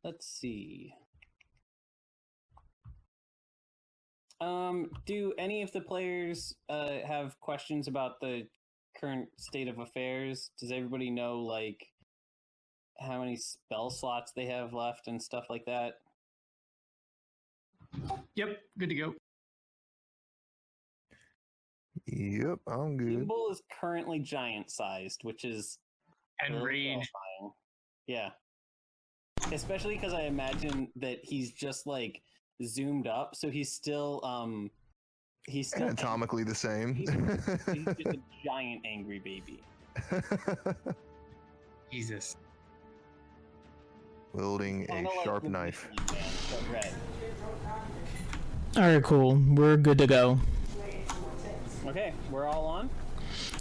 let's see. Do any of the players have questions about the current state of affairs? Does everybody know, like, how many spell slots they have left and stuff like that? Yep, good to go. Yep, I'm good. Gimbal is currently giant-sized, which is And rage. terrifying. Yeah. Especially because I imagine that he's just, like, zoomed up, so he's still Anatomically the same. He's just a giant angry baby. Jesus. Wielding a Kinda like sharp the knife. Disney Man, but red. Alright, cool. We're good to go. Okay, we're all on?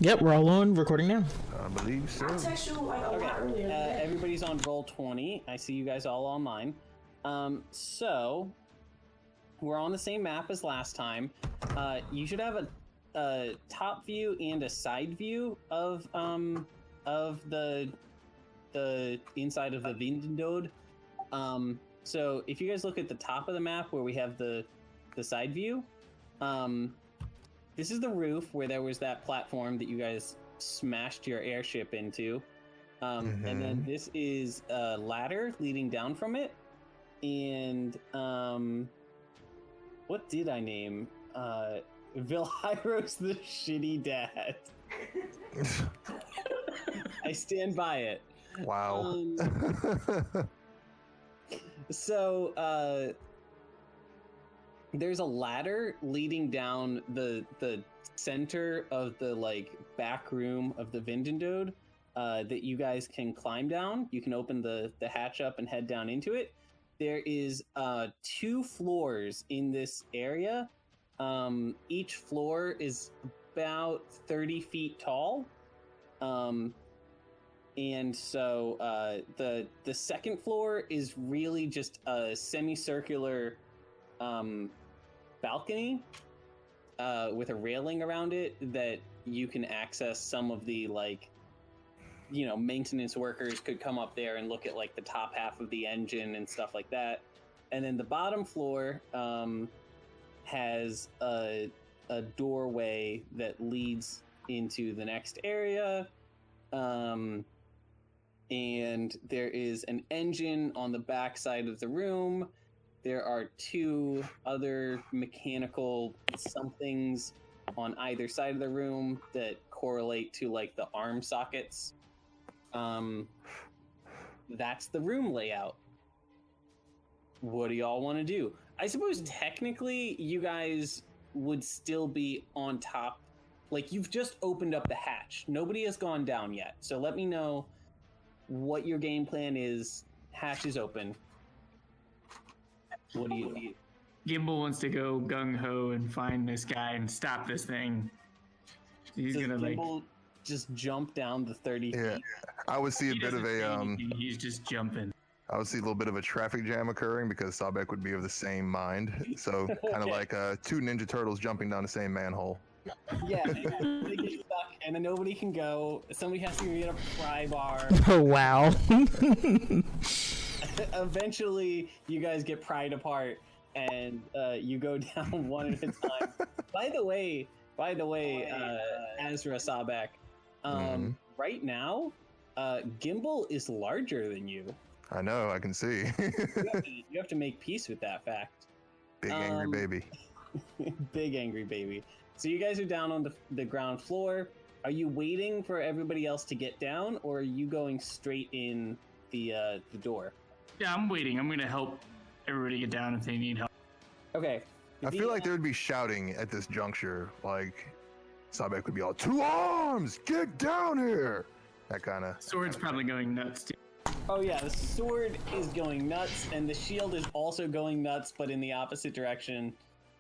Yep, we're all on. Recording now. I believe so. Okay, everybody's on roll 20. I see you guys all online. So we're on the same map as last time. You should have a top view and a side view of the inside of the Vindendode. So if you guys look at the top of the map where we have the side view, this is the roof where there was that platform that you guys smashed your airship into. And then this is a ladder leading down from it. And what did I name? Vylhaeros the shitty dad. I stand by it. Wow. So there's a ladder leading down the center of the like back room of the Vindendode that you guys can climb down. You can open the hatch up and head down into it. There is 2 floors in this area. Each floor is about 30 feet tall. And so the second floor is really just a semicircular balcony with a railing around it that you can access. Some of the like, you know, maintenance workers could come up there and look at like the top half of the engine and stuff like that. And then the bottom floor has a doorway that leads into the next area. And there is an engine on the back side of the room. There are 2 other mechanical somethings on either side of the room that correlate to like the arm sockets. That's the room layout. What do y'all want to do? I suppose technically you guys would still be on top. Like, you've just opened up the hatch. Nobody has gone down yet. So let me know what your game plan is. Hatch is open. What do you? Gimbal wants to go gung-ho and find this guy and stop this thing. He's Does gonna Gimbal like just jump down the 30 Yeah, feet? I would see a he bit of doesn't say a anything, he's just jumping. I would see a little bit of a traffic jam occurring because Sabek would be of the same mind. So kind of Okay. like 2 Ninja Turtles jumping down the same manhole. Yeah, they get stuck, and then nobody can go. Somebody has to get a pry bar. Oh, wow. Eventually, you guys get pried apart, and you go down one at a time. By the way, Azra Sabek, right now, Gimbal is larger than you. I know, I can see. You have to make peace with that fact. Big angry baby. Big angry baby. So you guys are down on the ground floor. Are you waiting for everybody else to get down, or are you going straight in the door? Yeah, I'm waiting. I'm gonna help everybody get down if they need help. Okay. I feel like there would be shouting at this juncture. Like, Sabek would be all, 2 arms! Get down here! That kind of... Sword's probably going nuts too. Oh yeah, the sword is going nuts, and the shield is also going nuts, but in the opposite direction.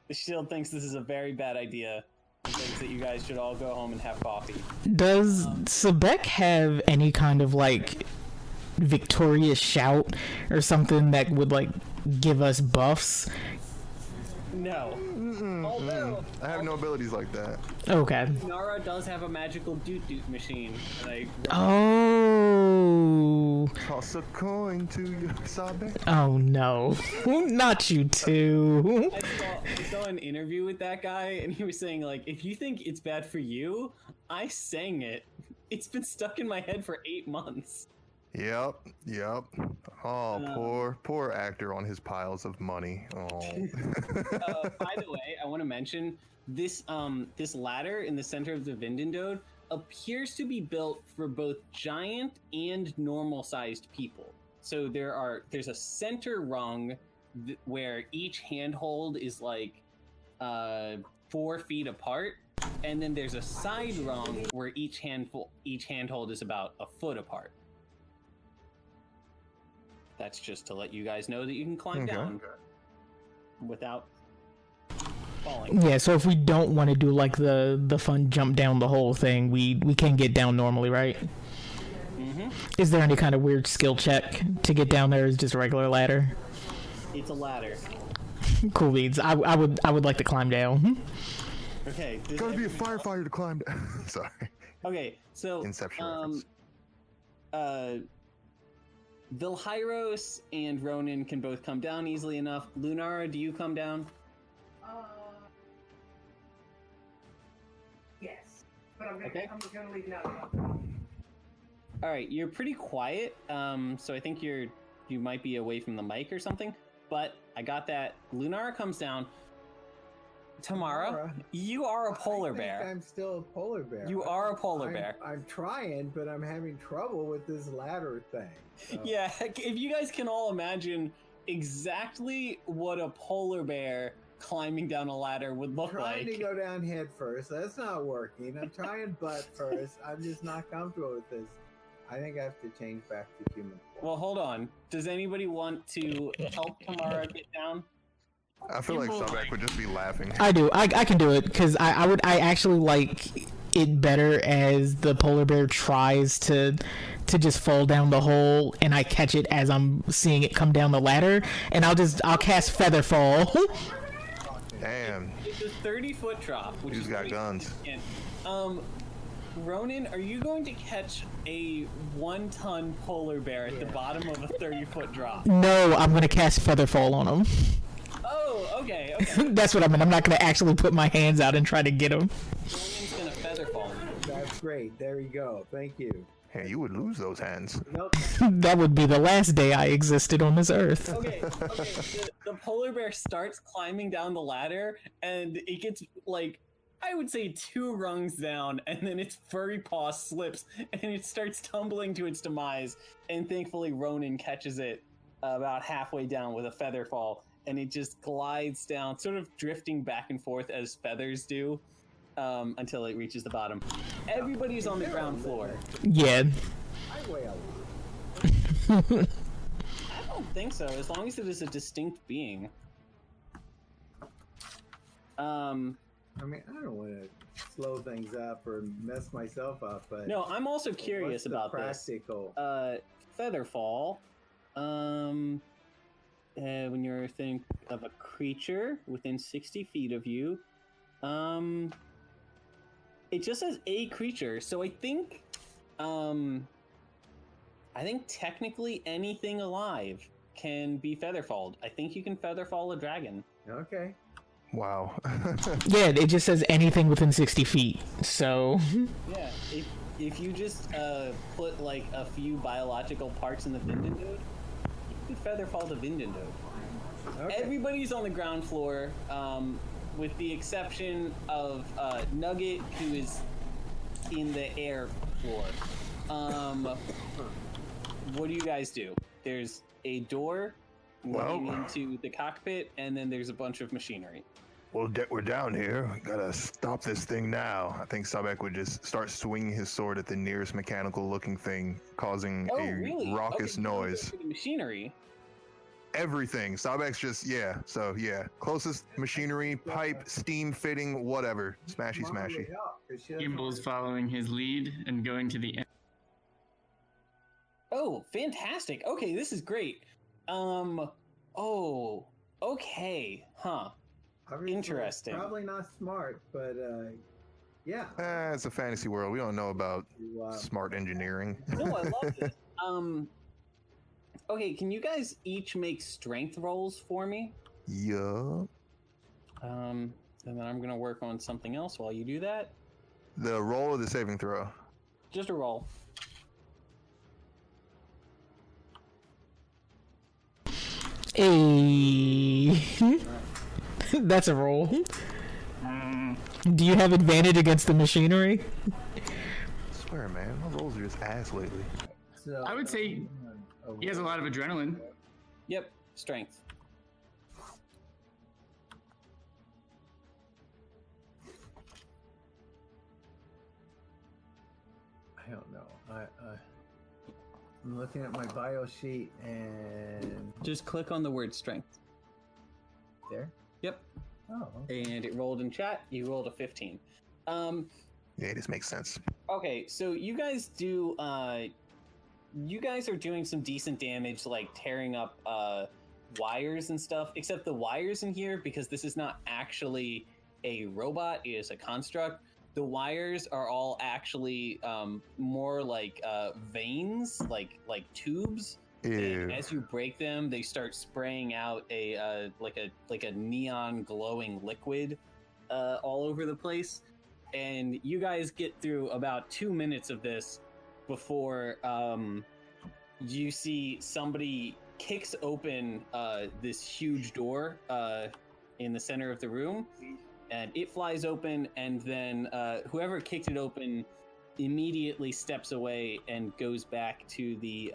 The shield thinks this is a very bad idea, and thinks that you guys should all go home and have coffee. Does Sebek have any kind of like victorious shout or something that would like give us buffs? No. Although I have no abilities like that. Okay. Lunara does have a magical doot-doot machine. Like, Oh. so. Toss a coin to you, Sabek. Oh no, not you too. I saw an interview with that guy, and he was saying, like, if you think it's bad for you, I sang it. It's been stuck in my head for 8 months. Yep. Oh, poor actor on his piles of money. Oh. By the way, I want to mention this this ladder in the center of the Vindendode appears to be built for both giant and normal sized people. So there's a center rung where each handhold is like 4 feet apart, and then there's a side rung where each handhold is about a foot apart. That's just to let you guys know that you can climb down without falling. Yeah, so if we don't want to do like the fun jump down the whole thing, we can get down normally, right? Mm-hmm. Is there any kind of weird skill check to get down there? Or is it just a regular ladder? It's a ladder. Cool beans. I would like to climb down. Okay. Gotta be a firefighter to climb down. Sorry. Okay, so Inception reference. Vylhaeros and Ronan can both come down easily enough. Lunara, do you come down? Yes, but I'm gonna leave now. All right, you're pretty quiet, so I think you might be away from the mic or something. But I got that. Lunara comes down. Tamara, you are a polar bear. I'm still a polar bear. You are a polar bear. I'm trying, but I'm having trouble with this ladder thing. So. Yeah, if you guys can all imagine exactly what a polar bear climbing down a ladder would look Trying like. to go down head first. That's not working. I'm trying butt first. I'm just not comfortable with this. I think I have to change back to human. Well, hold on. Does anybody want to help Tamara get down? I feel like Sabek would just be laughing. I do. I can do it because I actually like it better as the polar bear tries to just fall down the hole, and I catch it as I'm seeing it come down the ladder, and I'll cast Feather Fall. Damn. It's a 30-foot drop. Which Who's is got pretty guns? significant. Ronan, are you going to catch a 1-ton polar bear at the bottom of a 30-foot drop? No, I'm gonna cast Feather Fall on him. Oh, okay. That's what I meant. I'm not gonna actually put my hands out and try to get him. Ronan's gonna feather fall. That's great. There you go. Thank you. Hey, you would lose those hands. Nope. That would be the last day I existed on this earth. Okay. The polar bear starts climbing down the ladder, and it gets like, I would say 2 rungs down, and then its furry paw slips, and it starts tumbling to its demise. And thankfully, Ronan catches it about halfway down with a feather fall, and it just glides down, sort of drifting back and forth as feathers do, until it reaches the bottom. Everybody's on the ground floor. Yeah. I weigh a lot. I don't think so, as long as it is a distinct being. I mean, I don't want to slow things up or mess myself up, but No, I'm also curious what's the about practical? this. Featherfall. When you're think of a creature within 60 feet of you, it just says a creature. So I think technically anything alive can be featherfalled. I think you can featherfall a dragon. Okay. Wow. Yeah, it just says anything within 60 feet. So. Yeah, if you just put like a few biological parts in the Vindendode, you could featherfall the Vindendode. Okay. Everybody's on the ground floor, with the exception of Nugget, who is in the air floor. What do you guys do? There's a door leading into the cockpit, and then there's a bunch of machinery. Well, we're down here. We gotta stop this thing now. I think Sabek would just start swinging his sword at the nearest mechanical-looking thing, causing Oh, a really? raucous Okay, noise. the machinery. Everything. Sabek's just, closest machinery, pipe, steam fitting, whatever. Smashy, Mom smashy. would help, 'cause she doesn't Gimble's following his lead and going to the end. Oh, fantastic. Okay, this is great. Oh, okay, huh. Obviously, Interesting. Probably not smart, but yeah. It's a fantasy world. We don't know about You, smart engineering. No, I love this. Okay, can you guys each make strength rolls for me? Yeah. And then I'm gonna work on something else while you do that. The roll or the saving throw? Just a roll. Hey. That's a roll. Do you have advantage against the machinery? I swear, man, my rolls are just ass lately. So, I would say he has a lot of adrenaline. Yep, strength. I don't know. I'm looking at my bio sheet and Just click on the word strength. there. Yep. Oh, okay. And it rolled in chat. You rolled a 15. Yeah, this makes sense. Okay, so you guys do. You guys are doing some decent damage, like tearing up wires and stuff. Except the wires in here, because this is not actually a robot; it is a construct. The wires are all actually more like veins, like tubes. Ew. And as you break them, they start spraying out a like a neon glowing liquid all over the place. And you guys get through about 2 minutes of this before you see somebody kicks open this huge door in the center of the room, and it flies open, and then whoever kicked it open immediately steps away and goes back to the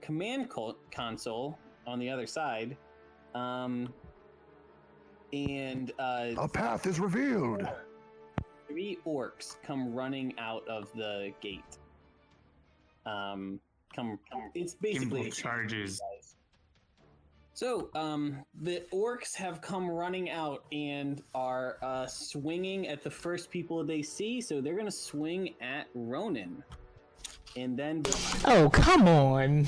command console on the other side. And A path is revealed. 3 orcs come running out of the gate. It's basically Gimbal charges. So, the orcs have come running out and are swinging at the first people they see. So they're gonna swing at Ronan, and then Oh, come on.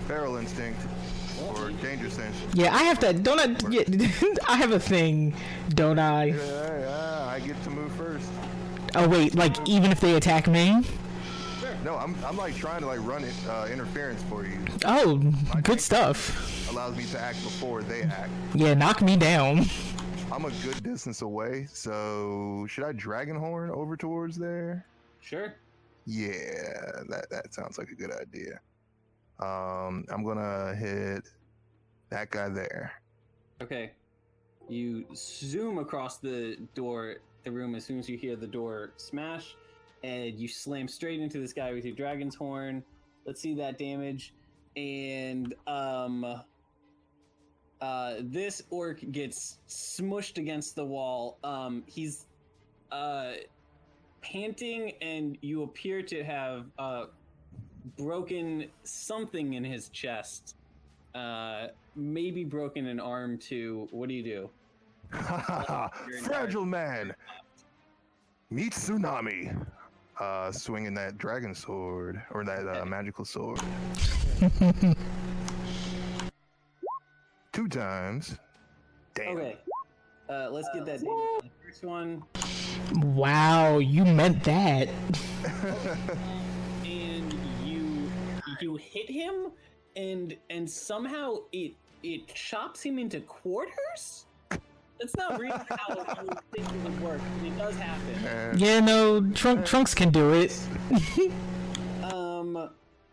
Feral instinct or danger sense. Yeah, I have to. Don't I? Yeah, I have a thing, don't I? Yeah, I get to move first. Oh wait, like even if they attack me? No, I'm like trying to like run it interference for you. Oh, good stuff. Allows me to act before they act. Yeah, knock me down. I'm a good distance away, so should I Dragonhorn over towards there? sure. Yeah, that sounds like a good idea. I'm gonna hit that guy there. Okay. You zoom across the room as soon as you hear the door smash, and you slam straight into this guy with your dragon's horn. Let's see that damage. And this orc gets smushed against the wall. He's panting, and you appear to have broken something in his chest. Maybe broken an arm too. What do you do? Fragile man. Meet tsunami. Swinging that dragon sword or that magical sword. 2 times. Damn. Okay. Let's get that damage on the first one. Wow, you meant that. And you hit him, and somehow it chops him into quarters. That's not really how you would think it would work, but it does happen. Yeah, no, Trunks can do it.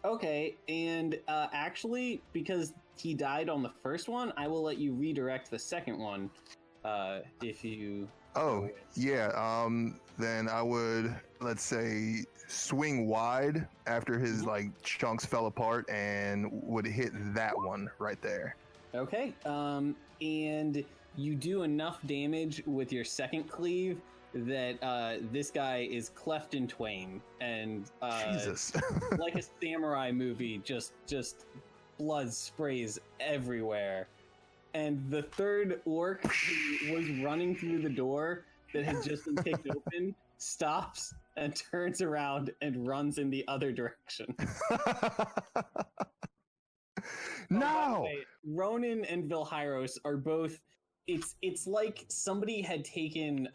Okay, and actually, because he died on the first one, I will let you redirect the second one. If you. Oh, yeah. Then I would, let's say, swing wide after his like chunks fell apart and would hit that one right there. Okay. And you do enough damage with your second cleave that this guy is cleft in twain, and Jesus. like a samurai movie, just blood sprays everywhere. And the third orc who was running through the door that had just been kicked open stops and turns around and runs in the other direction. No. Ronan and Vylhaeros are both. It's like somebody had taken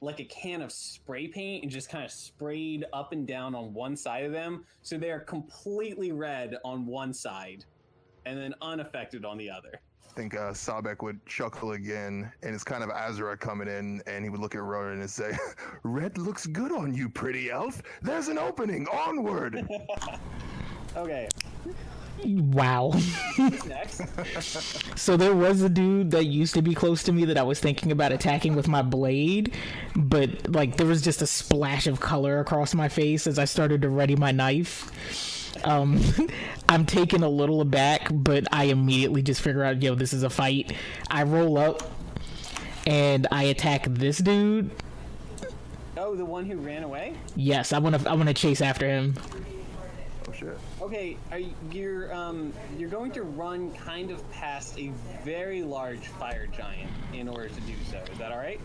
like a can of spray paint and just kind of sprayed up and down on one side of them, so they are completely red on one side, and then unaffected on the other. I think Sabek would chuckle again, and it's kind of Azra coming in, and he would look at Ronan and say, "Red looks good on you, pretty elf. There's an opening. Onward." Okay, Wow. who's next? So there was a dude that used to be close to me that I was thinking about attacking with my blade, but like there was just a splash of color across my face as I started to ready my knife. I'm taken a little aback, but I immediately just figure out, yo, this is a fight. I roll up and I attack this dude. Oh, the one who ran away? Yes, I wanna chase after him. Oh shit. Okay, you're going to run kind of past a very large fire giant in order to do so. Is that all right?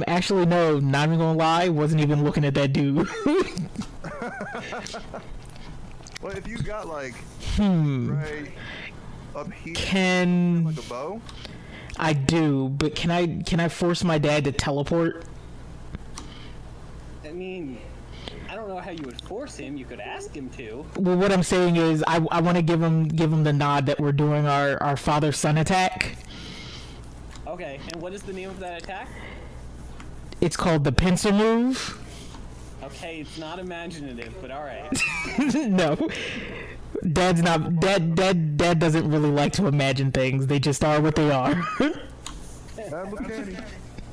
Actually, no, not even gonna lie, wasn't even looking at that dude. Well, if you got like right up here, Can like a bow. I do, but can I force my dad to teleport? I mean, I don't know how you would force him. You could ask him to. Well, what I'm saying is, I want to give him the nod that we're doing our father-son attack. Okay, and what is the name of that attack? It's called the pencil move. Okay, it's not imaginative, but all right. No, Dad's not. Dad doesn't really like to imagine things. They just are what they are. Bad look candy.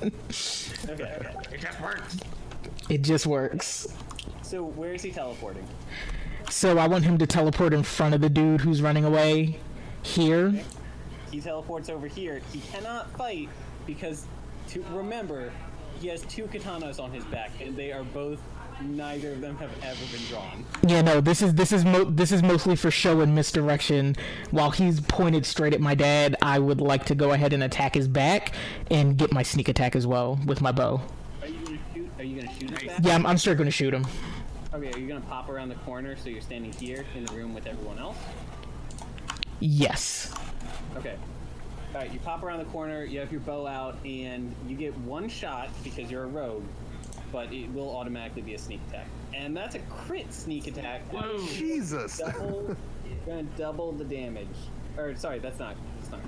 Okay. It just works. It just works. So where is he teleporting? So I want him to teleport in front of the dude who's running away. Here. He teleports over here. He cannot fight because, remember, he has two katanas on his back, and they are both. Neither of them have ever been drawn. Yeah, no. This is mostly for show and misdirection. While he's pointed straight at my dad, I would like to go ahead and attack his back and get my sneak attack as well with my bow. Are you gonna shoot? Are you gonna shoot his back? Yeah, I'm straight gonna shoot him. Okay. Are you gonna pop around the corner so you're standing here in the room with everyone else? Yes. Okay. All right. You pop around the corner. You have your bow out, and you get one shot because you're a rogue. But it will automatically be a sneak attack. And that's a crit sneak attack. Whoa. Jesus. You're gonna double the damage. Or sorry, that's not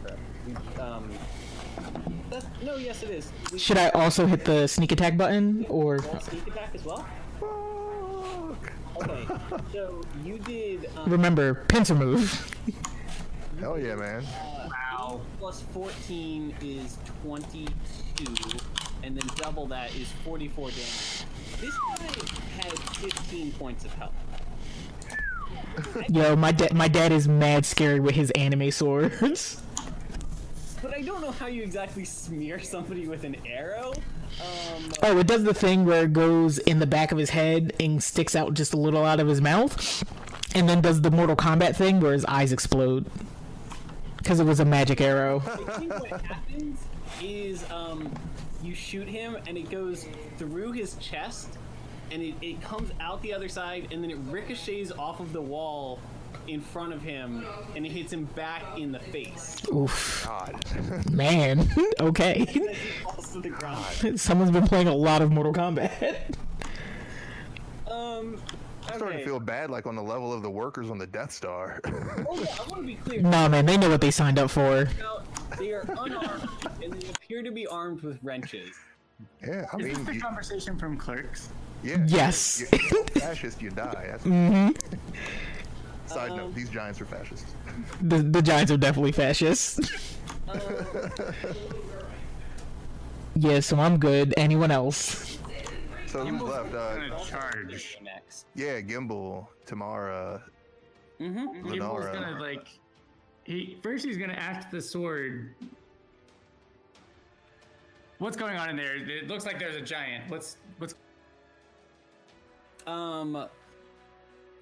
correct. No, yes it is. Should I also hit the sneak attack button, or? Roll sneak attack as well? Fuck. Okay, so you did Remember, pincer move. Hell yeah, man. Wow. plus 14 is 22, and then double that is 44 damage. This guy had 15 points of health. Yo, my dad is mad scary with his anime swords. But I don't know how you exactly smear somebody with an arrow. Oh, it does the thing where it goes in the back of his head and sticks out just a little out of his mouth, and then does the Mortal Kombat thing where his eyes explode. Because it was a magic arrow. I think what happens is you shoot him and it goes through his chest and it comes out the other side and then it ricochets off of the wall in front of him and it hits him back in the face. Oof. God. Man. Okay. And then he falls to the ground. Someone's been playing a lot of Mortal Kombat. I'm starting to feel bad, like on the level of the workers on the Death Star. Oh yeah, I want to be clear. Nah, man, they know what they signed up for. Now, they are unarmed and they appear to be armed with wrenches. Yeah, I Is mean, this the conversation from Clerks? yeah. Yes. You're fascist, you die. That's Side note: these giants are fascists. The Giants are definitely fascists. Yeah, so I'm good. Anyone else? So who's Gimble's left? gonna charge. Next. Yeah, Gimbal, Tamara, Mm-hmm. Gimble's Lunara. gonna like. He's gonna act the sword. What's going on in there? It looks like there's a giant. What's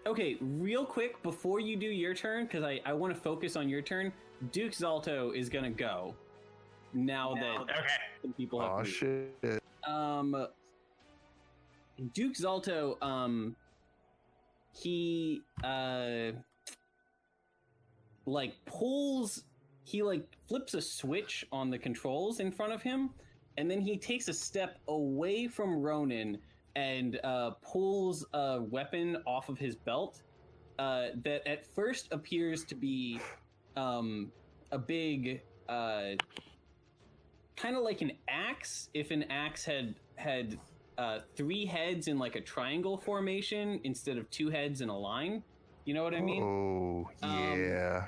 Okay, real quick before you do your turn, because I want to focus on your turn. Duke Zolto is gonna go. Now that okay? some people have Oh moved. shit! Duke Zolto, he like flips a switch on the controls in front of him, and then he takes a step away from Ronan and pulls a weapon off of his belt that at first appears to be a big, kind of like an axe. If an axe had 3 heads in like a triangle formation instead of 2 heads in a line. You know what I mean? Oh, yeah.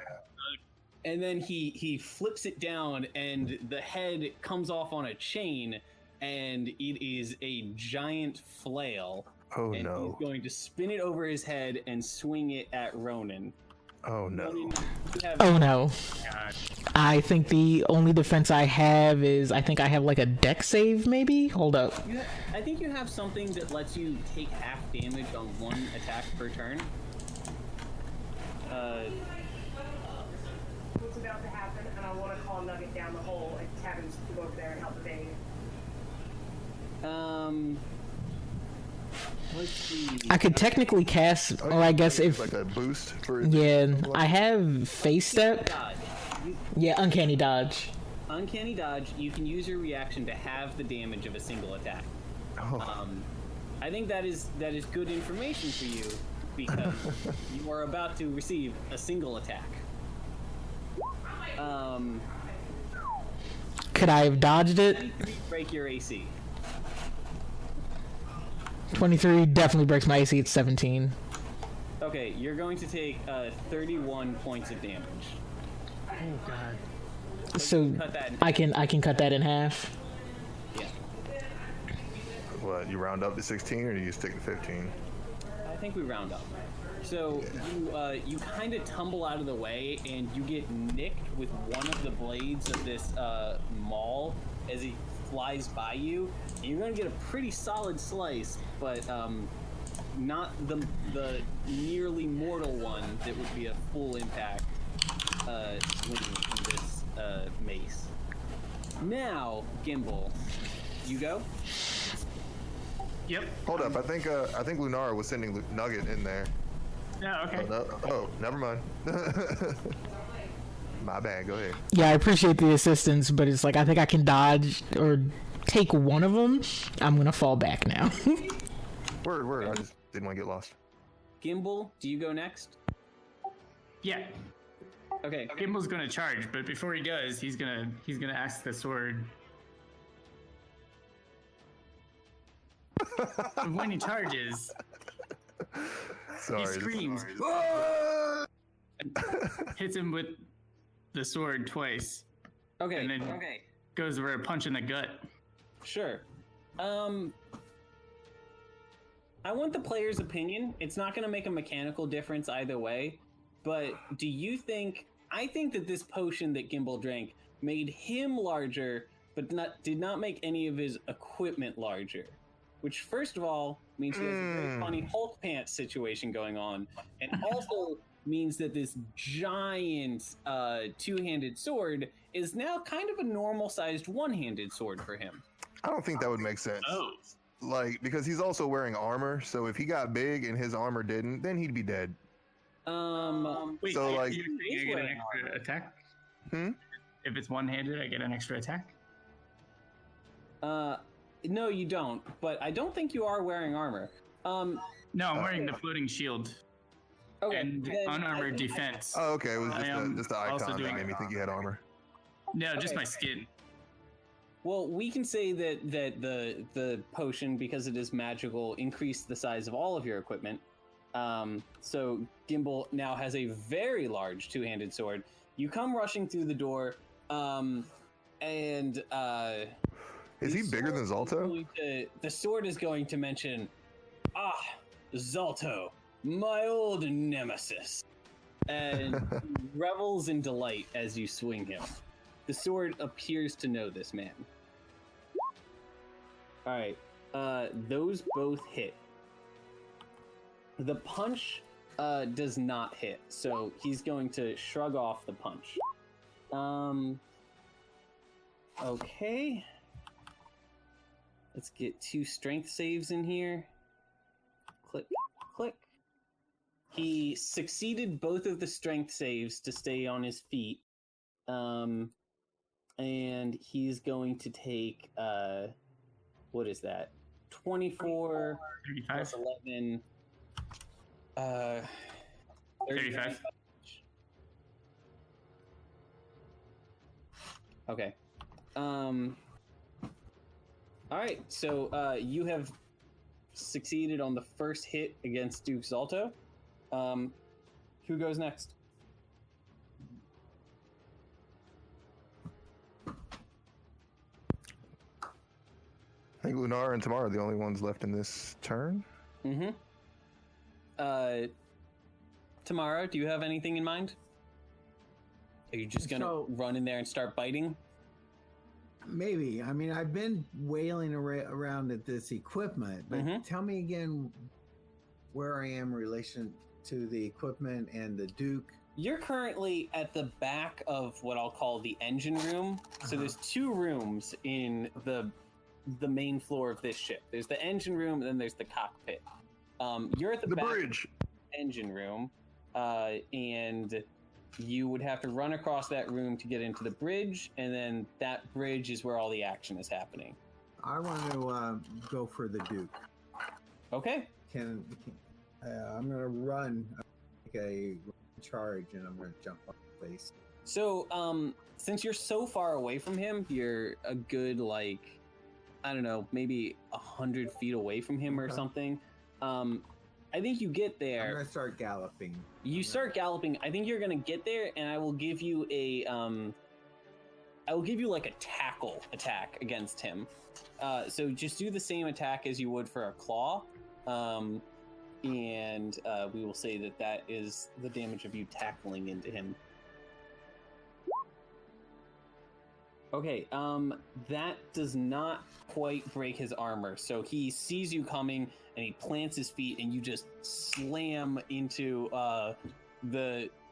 And then he flips it down, and the head comes off on a chain, and it is a giant flail. Oh, and no. he's going to spin it over his head and swing it at Ronan. Oh, no. Ronan, you have- Oh no. God. I think the only defense I have is I think I have like a deck save maybe? Hold up. I think you have something that lets you take half damage on 1 attack per turn. What's about to happen, and I want to call Nugget down the hole and have him go over there and help the baby. Let's see. I could technically cast, or I guess if Like a boost for. yeah, I have face step. Dodge. Yeah, uncanny dodge. Uncanny dodge. You can use your reaction to halve the damage of a single attack. Oh. I think that is good information for you because you are about to receive a single attack. Could I have dodged it? Break your AC. 23 definitely breaks my AC. It's 17. Okay, you're going to take 31 points of damage. Oh God. So Cut that. I can cut that in half. Yeah. What, you round up to 16 or do you stick to 15? I think we round up. So you kind of tumble out of the way and you get nicked with one of the blades of this maul as he flies by you. And you're going to get a pretty solid slice, but not the nearly mortal one that would be a full impact swing from this mace. Now, Gimbal, you go. Yep. Hold up, I think Lunara was sending Nugget in there. No. Okay. Never mind. My bad. Go ahead. Yeah, I appreciate the assistance, but it's like I think I can dodge or take one of them. I'm gonna fall back now. Word. I just didn't want to get lost. Gimbal, do you go next? Yeah. Okay. Gimbal's gonna charge, but before he does, he's gonna ask the sword. When he charges, Sorry. he screams, hits him with the sword twice, Okay. and then goes for a punch in the gut. Sure. I want the player's opinion. It's not going to make a mechanical difference either way. But do you think? I think that this potion that Gimbal drank made him larger, but did not make any of his equipment larger. Which, first of all, means he has a very funny Hulk pants situation going on, and also means that this giant two-handed sword is now kind of a normal-sized one-handed sword for him. I don't think that would make sense. Oh. Like, because he's also wearing armor, so if he got big and his armor didn't, then he'd be dead. Wait, So, like- you get an extra attack? If it's one-handed, I get an extra attack? No, you don't. But I don't think you are wearing armor. No, I'm wearing the floating shield Okay. and then I unarmored think- defense. Oh, okay. It was I am just the also icon that doing made me think you had armor. No, just okay. my skin. Well, we can say that the potion, because it is magical, increased the size of all of your equipment. So Gimbal now has a very large two-handed sword. You come rushing through the door, and Is he the bigger than sword is Zolto? going the sword is going to mention, Zolto, my old nemesis, and he revels in delight as you swing him. The sword appears to know this man. All right, those both hit. The punch does not hit, so he's going to shrug off the punch. Okay. Let's get 2 strength saves in here. Click, click. He succeeded both of the strength saves to stay on his feet. And and he's going to take what is that? 24 plus 11. 35. Okay. All right. So you have succeeded on the first hit against Duke Zolto. Who goes next? I think Lunara and Tamara are the only ones left in this turn. Mm-hmm. Tamara, do you have anything in mind? Are you just gonna run in there and start biting? Maybe. I mean, I've been wailing around at this equipment, but tell me again where I am in relation to the equipment and the Duke. You're currently at the back of what I'll call the engine room. So there's two rooms in the main floor of this ship. There's the engine room, and then there's the cockpit. You're at the back bridge of the engine room, and you would have to run across that room to get into the bridge, and then that bridge is where all the action is happening. I want to go for the Duke. Okay. I'm going to run, take a charge, and I'm going to jump off the face. So, since you're so far away from him, you're a good, like, I don't know, maybe 100 feet away from him or something. I think you get there. I'm going to start galloping. You start galloping. I think you're going to get there, and I will give you a, like a tackle attack against him. So just do the same attack as you would for a claw. And we will say that is the damage of you tackling into him. Okay, that does not quite break his armor. So he sees you coming and he plants his feet and you just slam into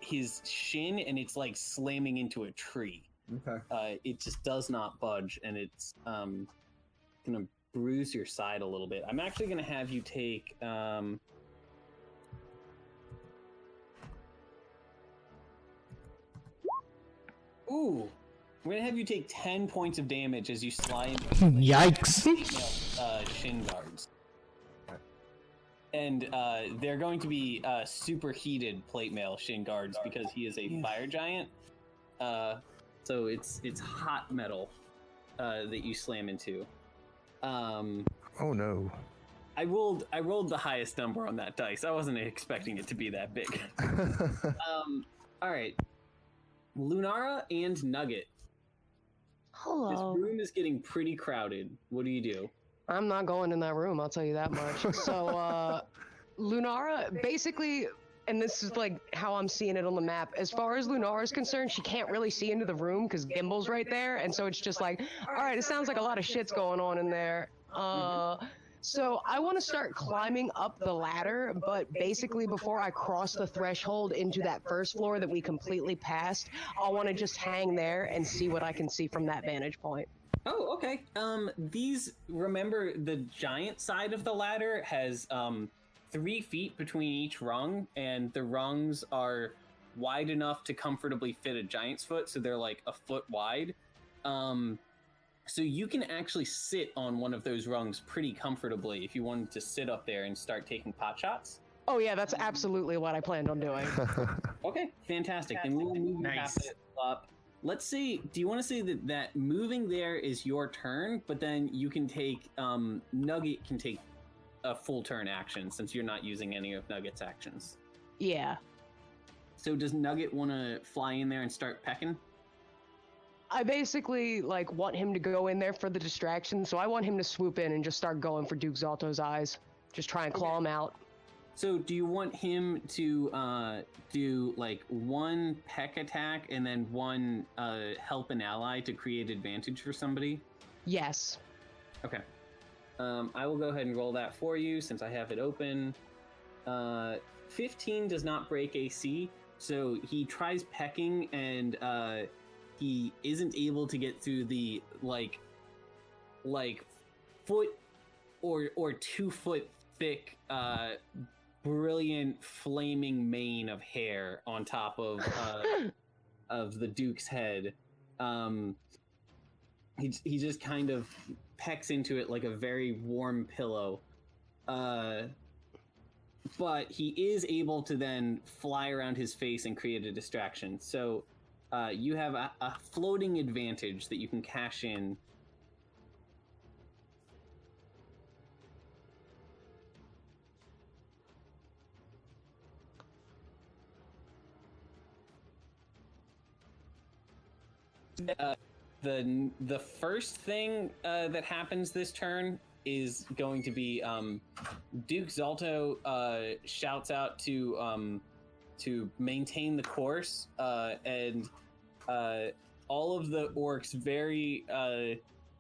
his shin, and it's like slamming into a tree. Okay. It just does not budge, and it's gonna bruise your side a little bit. I'm actually gonna have you take ooh. I'm gonna have you take 10 points of damage as you slide into Yikes. shin guards. And they're going to be superheated plate mail shin guards because he is a fire giant. So it's hot metal that you slam into. Oh no. I rolled the highest number on that dice. I wasn't expecting it to be that big. All right. Lunara and Nugget. Hello. This room is getting pretty crowded. What do you do? I'm not going in that room, I'll tell you that much. So, Lunara, basically, and this is like how I'm seeing it on the map, as far as Lunara is concerned, she can't really see into the room because Gimbal's right there, and so it's just like, alright, it sounds like a lot of shit's going on in there. So I want to start climbing up the ladder, but basically before I cross the threshold into that first floor that we completely passed, I want to just hang there and see what I can see from that vantage point. Oh, okay. Remember, the giant side of the ladder has 3 feet between each rung, and the rungs are wide enough to comfortably fit a giant's foot, so they're like a foot wide. So you can actually sit on one of those rungs pretty comfortably if you wanted to sit up there and start taking pot shots. Oh yeah, that's absolutely what I planned on doing. Okay, fantastic. Then we will move Nice. up. Let's say, do you want to say that moving there is your turn, but then you can take, Nugget can take a full turn action since you're not using any of Nugget's actions. Yeah. So does Nugget want to fly in there and start pecking? I basically, like, want him to go in there for the distraction, so I want him to swoop in and just start going for Duke Zolto's eyes. Just try and claw him out. So do you want him to do, like, 1 peck attack and then 1 help an ally to create advantage for somebody? Yes. Okay. I will go ahead and roll that for you since I have it open. 15 does not break AC, so he tries pecking and he isn't able to get through the like foot or 2 foot thick brilliant flaming mane of hair on top of of the Duke's head. he just kind of pecks into it like a very warm pillow. But he is able to then fly around his face and create a distraction. So you have a floating advantage that you can cash in. The first thing that happens this turn is going to be Duke Zolto shouts out to maintain the course, and all of the orcs very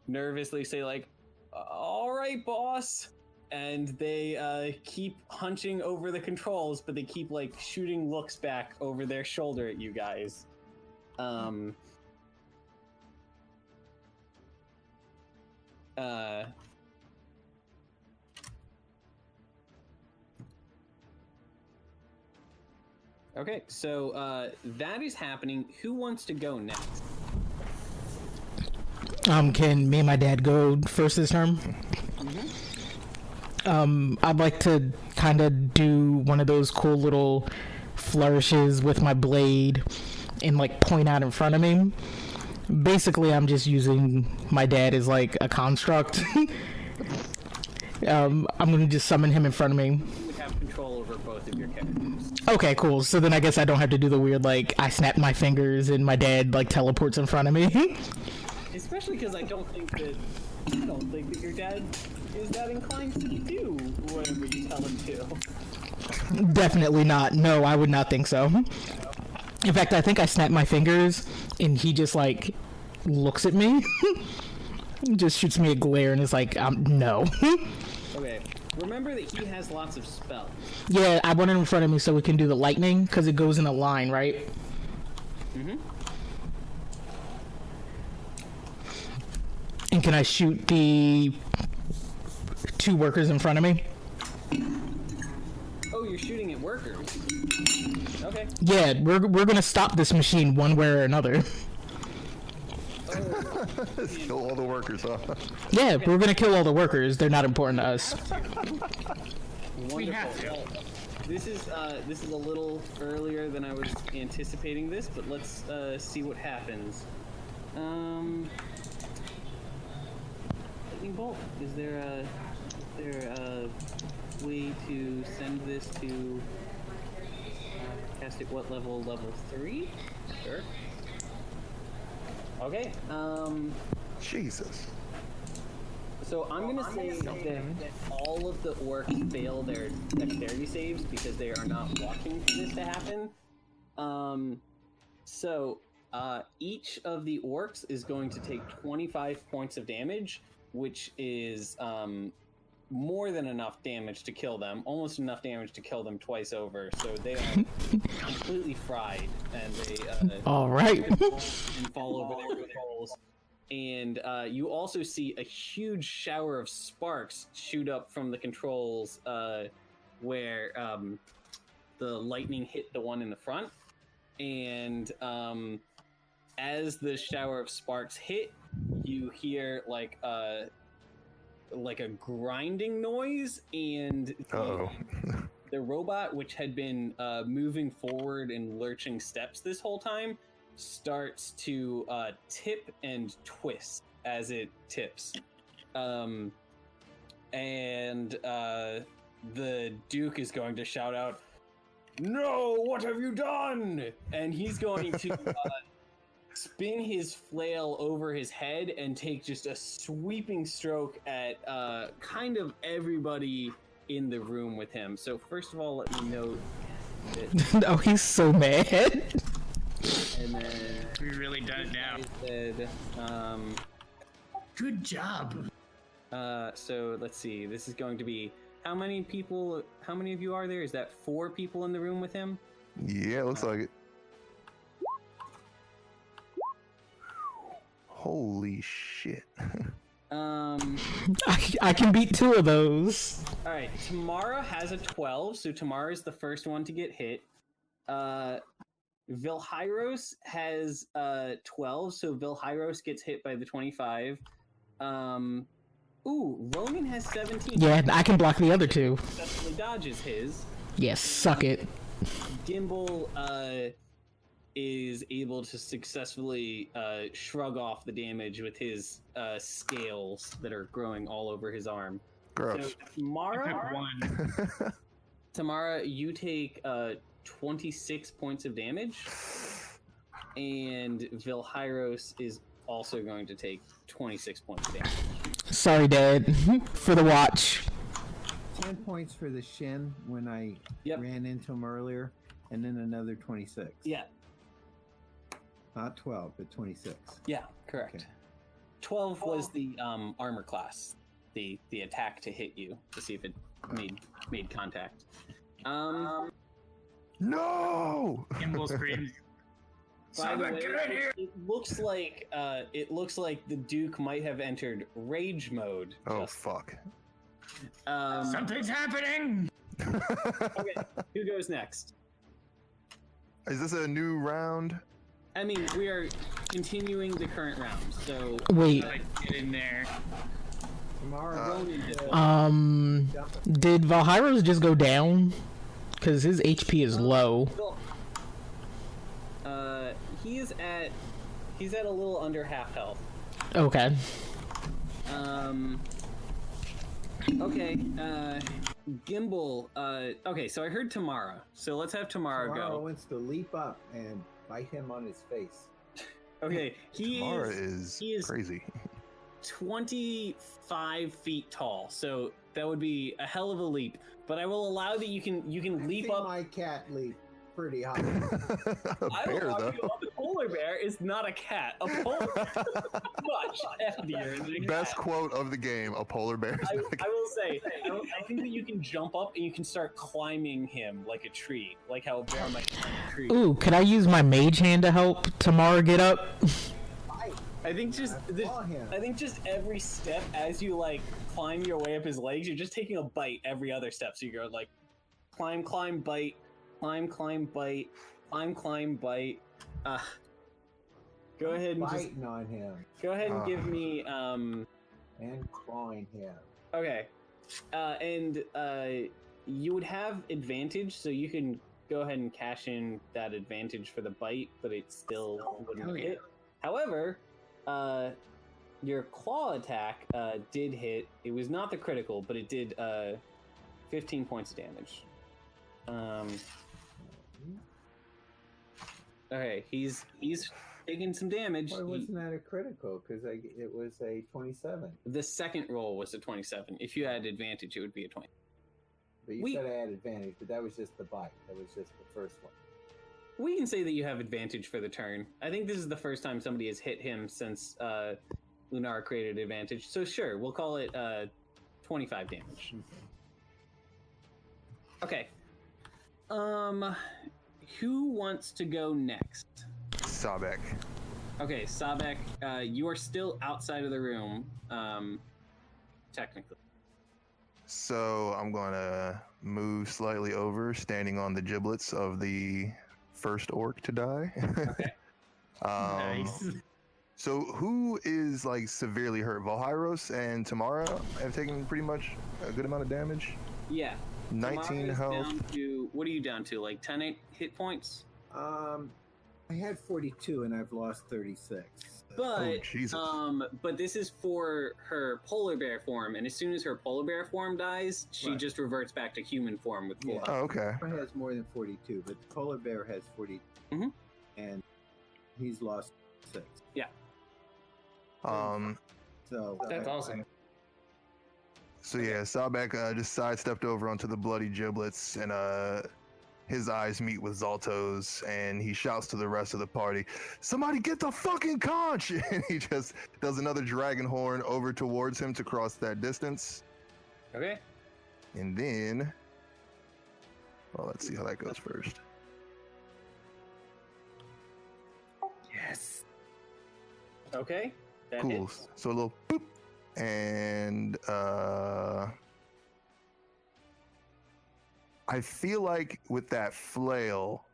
nervously say like, "All right, boss," and they keep hunching over the controls, but they keep like shooting looks back over their shoulder at you guys. Okay, so that is happening. Who wants to go next? Can me and my dad go first this term? I'd like to kind of do one of those cool little flourishes with my blade and like point out in front of me. Basically, I'm just using my dad as like a construct. I'm gonna just summon him in front of me. You would have control over both of your characters. Okay, cool. So then I guess I don't have to do the weird like I snap my fingers and my dad like teleports in front of me. Especially because I don't think that your dad is that inclined to do whatever you tell him to. Definitely not. No, I would not think so. In fact, I think I snap my fingers and he just like looks at me. He just shoots me a glare and is like, no. Okay. Remember that he has lots of spells. Yeah, I want it in front of me so we can do the lightning because it goes in a line, right? Mm-hmm. And can I shoot the 2 workers in front of me? Oh, you're shooting at workers. Okay. Yeah, we're gonna stop this machine one way or another. Let's kill all the workers, huh? Yeah, we're gonna kill all the workers. They're not important to us. Wonderful. Well, this is a little earlier than I was anticipating this, but let's see what happens. Lightning bolt. Is there a way to send this to cast it? What level? Level 3? Sure. Okay. Jesus. So I'm gonna say that all of the orcs fail their dexterity saves because they are not watching for this to happen. So each of the orcs is going to take 25 points of damage, which is more than enough damage to kill them, almost enough damage to kill them twice over. So they are completely fried, and they All right. and fall over their controls. And you also see a huge shower of sparks shoot up from the controls where the lightning hit the one in the front. And as the shower of sparks hit, you hear like a grinding noise, and the robot, which had been moving forward in lurching steps this whole time, starts to tip and twist as it tips. And the Duke is going to shout out, "No, what have you done?" And he's going to spin his flail over his head and take just a sweeping stroke at kind of everybody in the room with him. So first of all, let me note that... Oh, he's so mad. And then... We really done it now. Said, Good job. so let's see. This is going to be... How many of you are there? Is that 4 people in the room with him? Yeah, looks like it. Holy shit. I can beat 2 of those. All right, Tamara has a 12, so Tamara is the first one to get hit. Vylhaeros has 12, so Vylhaeros gets hit by the 25. Roman has 17. Yeah, I can block the other two. Successfully dodges his. Yes, suck it. Gimbal is able to successfully shrug off the damage with his scales that are growing all over his arm. Gross. So Tamara, One. Tamara, you take 26 points of damage, and Vylhaeros is also going to take 26 points of damage. Sorry, Dad, for the watch. 10 points for the shin when I Yep. ran into him earlier, and then another 26. Yeah, Not 12, but 26. yeah, correct. Okay. 12 was the armor class, the attack to hit you to see if it made contact. No! Gimbal screams. By the Someone way, get in here! it looks like the Duke might have entered rage mode. Oh, just- fuck. Something's happening! Okay, who goes next? Is this a new round? I mean, we are continuing the current round, so Wait, Like, get in there. Tomorrow, Ronan did. did Vylhaeros just go down? Because his HP is low. He's at a little under half health. Okay. Okay, Gimbal, okay, so I heard Tamara, so let's have Tamara Tomorrow go. wants to leap up and bite him on his face. Okay, Tamara he is crazy. 25 feet tall, so that would be a hell of a leap, but I will allow that you can leap See up. my cat leap pretty high. A I bear, will though. argue a polar bear is not a cat. A polar bear is much heftier than a Best cat. quote of the game: a polar bear. is I not a cat. will say, I think that you can jump up and you can start climbing him like a tree, like how a bear might climb a tree. Ooh, could I use my mage hand to help Tamara get up? I think Claw him. I think just every step as you like climb your way up his legs, you're just taking a bite every other step. So you go like climb, climb, bite, climb, climb, bite, climb, climb, bite. Go ahead and just Biting on him go ahead and give me and clawing him. okay. And you would have advantage, so you can go ahead and cash in that advantage for the bite, but it still wouldn't hit. However, your claw attack did hit. It was not the critical, but it did 15 points of damage. Okay, he's taking some damage. Why wasn't that a critical? Because it was a 27. The second roll was a 27. If you had advantage, it would be a 20. But you said I had advantage, but that was just the bite. That was just the first one. We can say that you have advantage for the turn. I think this is the first time somebody has hit him since Lunara created advantage. So sure, we'll call it 25 damage. Okay. Who wants to go next? Sabek. Okay, Sabek, you are still outside of the room, technically. So I'm gonna move slightly over, standing on the giblets of the first orc to die. Okay. Nice. So who is like severely hurt? Vylhaeros and Tamara have taken pretty much a good amount of damage. Yeah. 19 Tamara is health. down to, what are you down to? Like 10 hit points? I had 42 and I've lost 36. But Jesus. but this is for her polar bear form, and as soon as her polar bear form dies, she Right. just reverts back to human form with full Yeah. health. Oh, okay. Polar has more than 42, but the polar bear has 40. Mhm. And he's lost 6. So That's awesome. So yeah, Sabek just sidestepped over onto the bloody giblets, and his eyes meet with Zolto's, and he shouts to the rest of the party, "Somebody get the fucking conch!" And he just does another dragon horn over towards him to cross that distance. Okay. And then, well, let's see how that goes first. Yes. Okay. That Cool. hits. So a little boop, and I feel like with that flail,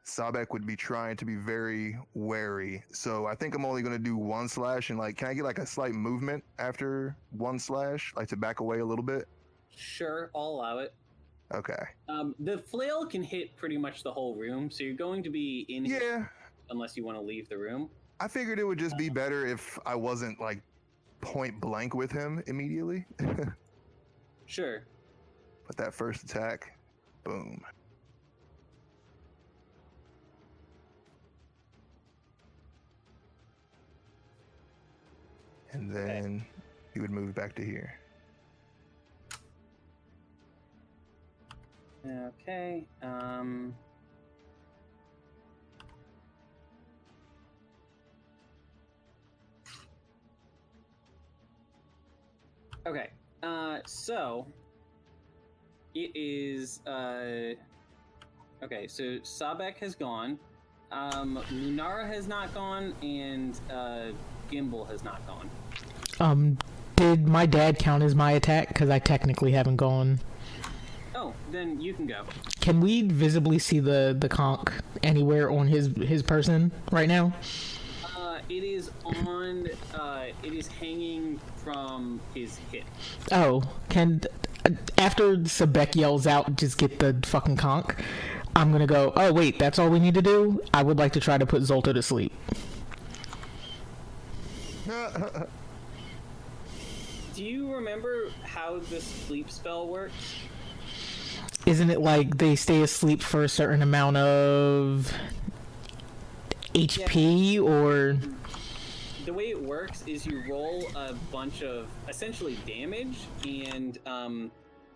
Sabek would be trying to be very wary. So I think I'm only going to do one slash, and like, can I get like a slight movement after one slash, like to back away a little bit? Sure, I'll allow it. Okay. The flail can hit pretty much the whole room, so you're going to be in here Yeah. unless you want to leave the room. I figured it would just be better if I wasn't like point blank with him immediately. Sure. But that first attack, boom. And then he would move back to here. Okay. Okay. So it is okay, so Sabek has gone. Lunara has not gone, and Gimbal has not gone. Did my dad count as my attack? Because I technically haven't gone. Oh, then you can go. Can we visibly see the conch anywhere on his person right now? It is on. It is hanging from his hip. Oh, can after Sebek yells out, just get the fucking conch. I'm gonna go. Oh wait, that's all we need to do. I would like to try to put Zolto to sleep. Do you remember how the sleep spell works? Isn't it like they stay asleep for a certain amount of HP or? The way it works is you roll a bunch of essentially damage, and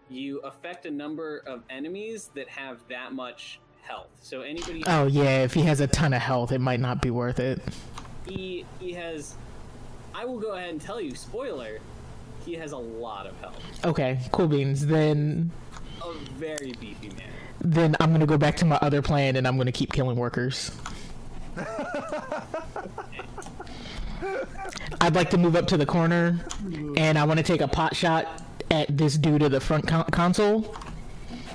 you affect a number of enemies that have that much health. So anybody. Oh yeah, if he has a ton of health, it might not be worth it. He has. I will go ahead and tell you. Spoiler. He has a lot of health. Okay, cool beans. Then. A very beefy man. Then I'm gonna go back to my other plan, and I'm gonna keep killing workers. I'd like to move up to the corner, and I want to take a pot shot at this dude at the front console.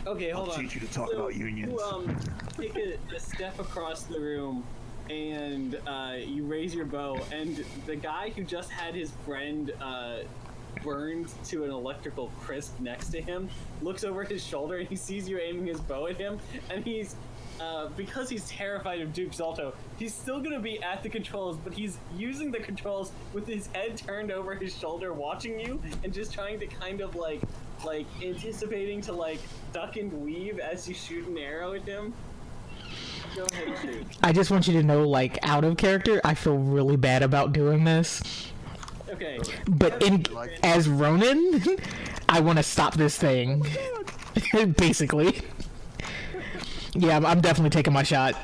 Okay, hold on. Teach you to talk about unions. You take a step across the room, and you raise your bow, and the guy who just had his friend burned to an electrical crisp next to him looks over his shoulder, and he sees you aiming his bow at him, and he's because he's terrified of Duke Zolto, he's still gonna be at the controls, but he's using the controls with his head turned over his shoulder, watching you, and just trying to kind of like anticipating to like duck and weave as you shoot an arrow at him. Go ahead and shoot. I just want you to know, like, out of character, I feel really bad about doing this. Okay. But as Ronin, I want to stop this thing. Basically. Yeah, I'm definitely taking my shot.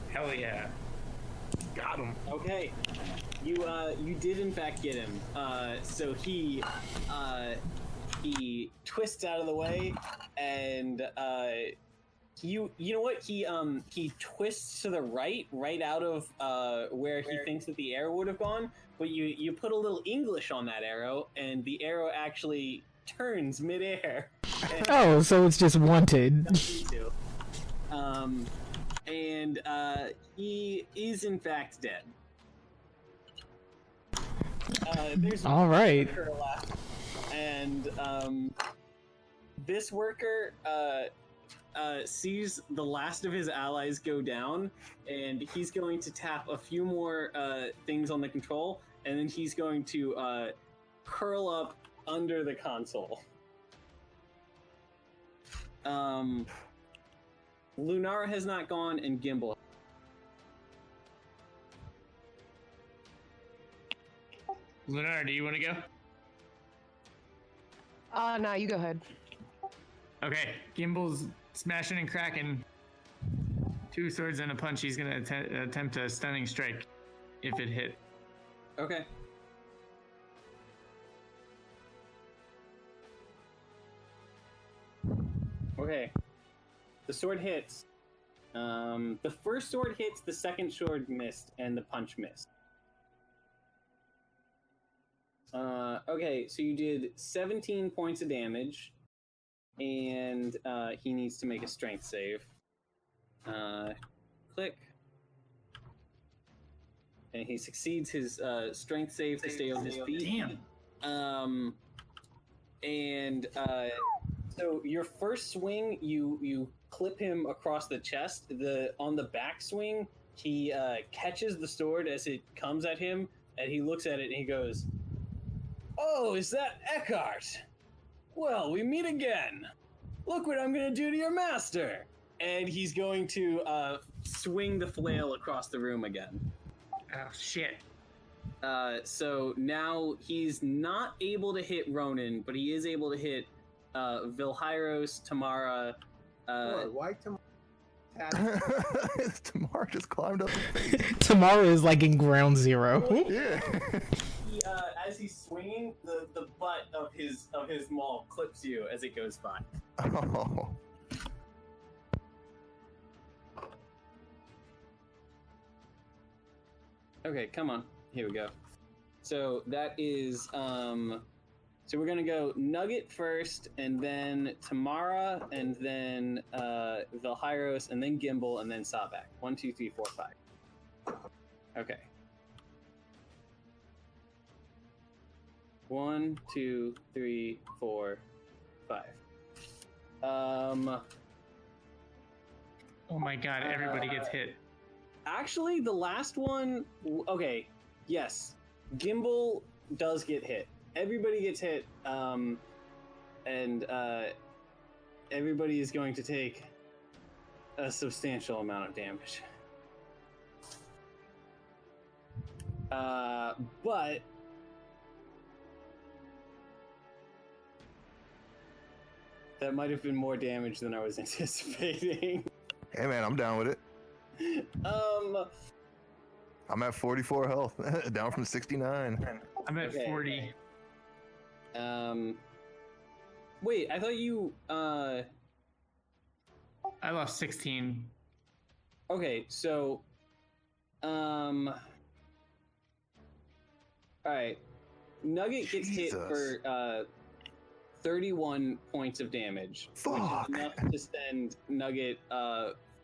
Hell yeah. Got him. Okay. You did in fact get him. So he twists out of the way, and you know what? He twists to the right out of where he thinks that the arrow would have gone, but you put a little English on that arrow, and the arrow actually turns midair. Oh, so it's just wanted. And he is in fact dead. There's All right. one worker left, and this worker sees the last of his allies go down, and he's going to tap a few more things on the control, and then he's going to curl up under the console. Lunara has not gone, and Gimbal. Lunara, do you want to go? No, you go ahead. Okay, Gimbal's smashing and cracking. 2 swords and a punch. He's gonna attempt a stunning strike, if it hit. Okay. Okay. The sword hits. The first sword hits, the second sword missed, and the punch missed. Okay, so you did 17 points of damage, and he needs to make a strength save. Click. And he succeeds his strength save to stay on his feet. Damn. So your first swing, you clip him across the chest. On the back swing, he catches the sword as it comes at him, and he looks at it and he goes, "Oh, is that Eckhart? Well, we meet again. Look what I'm going to do to your master." And he's going to swing the flail across the room again. Oh, shit. So now he's not able to hit Ronan, but he is able to hit Vylhaeros, Tamara. Why Tamara? Tamara just climbed up the face. Tamara is like in ground zero. Yeah. He, as he's swinging, the butt of his maul clips you as it goes by. Oh. Okay, come on. Here we go. So that is so we're gonna go Nugget first, and then Tamara, and then Vylhaeros, and then Gimbal, and then Sabak. 1, 2, 3, 4, 5. Okay. 1, 2, 3, 4, 5. Oh my god, everybody gets hit. Actually, the last one. Okay, yes, Gimbal does get hit. Everybody gets hit, and everybody is going to take a substantial amount of damage. But that might have been more damage than I was anticipating. Hey man, I'm down with it. I'm at 44 health, down from 69. I'm at Okay. 40. Wait, I thought you, I lost 16. okay, so, alright. Nugget gets hit Jesus. for, 31 points of damage. Fuck. Which is enough to send Nugget,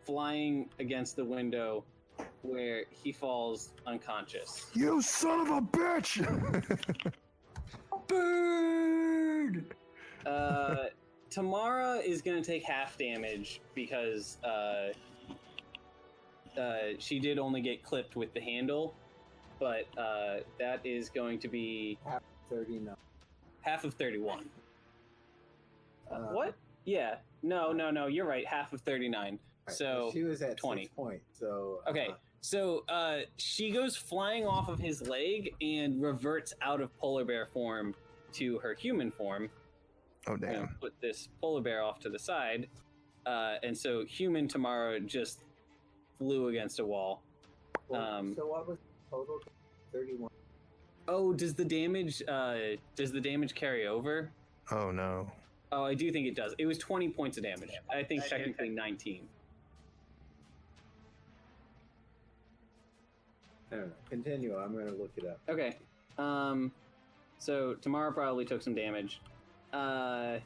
flying against the window where he falls unconscious. You son of a bitch! Bird! Tamara is going to take half damage because she did only get clipped with the handle, but that is going to be 39. half of 31. What? Yeah. No, you're right. Half of 39. So she was at 20. 6 points. So okay. So she goes flying off of his leg and reverts out of polar bear form to her human form. Oh I'm gonna damn. put this polar bear off to the side, and so human Tamara just flew against a wall. so what was the total? 31. Oh, does the damage carry over? Oh no. Oh, I do think it does. It was 20 points of damage. I think technically 19. I don't know. Continue. I'm going to look it up. Okay. So Tamara probably took some damage. Vylhaeros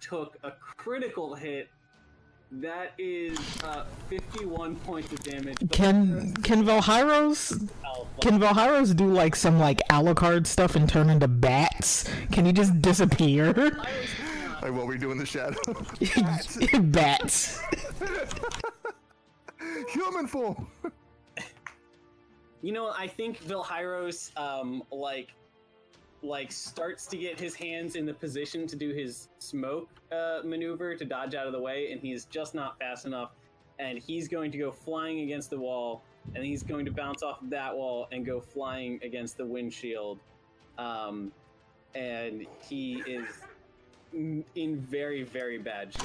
took a critical hit. That is 51 points of damage. Can Vylhaeros Oh, can Vylhaeros do like some like Alucard stuff and turn into bats? Can he just disappear? Like what we do in the shadow. Bats. Human form. You know, I think Vylhaeros like starts to get his hands in the position to do his smoke maneuver to dodge out of the way, and he's just not fast enough, and he's going to go flying against the wall, and he's going to bounce off of that wall and go flying against the windshield, and he is in very, very bad shape.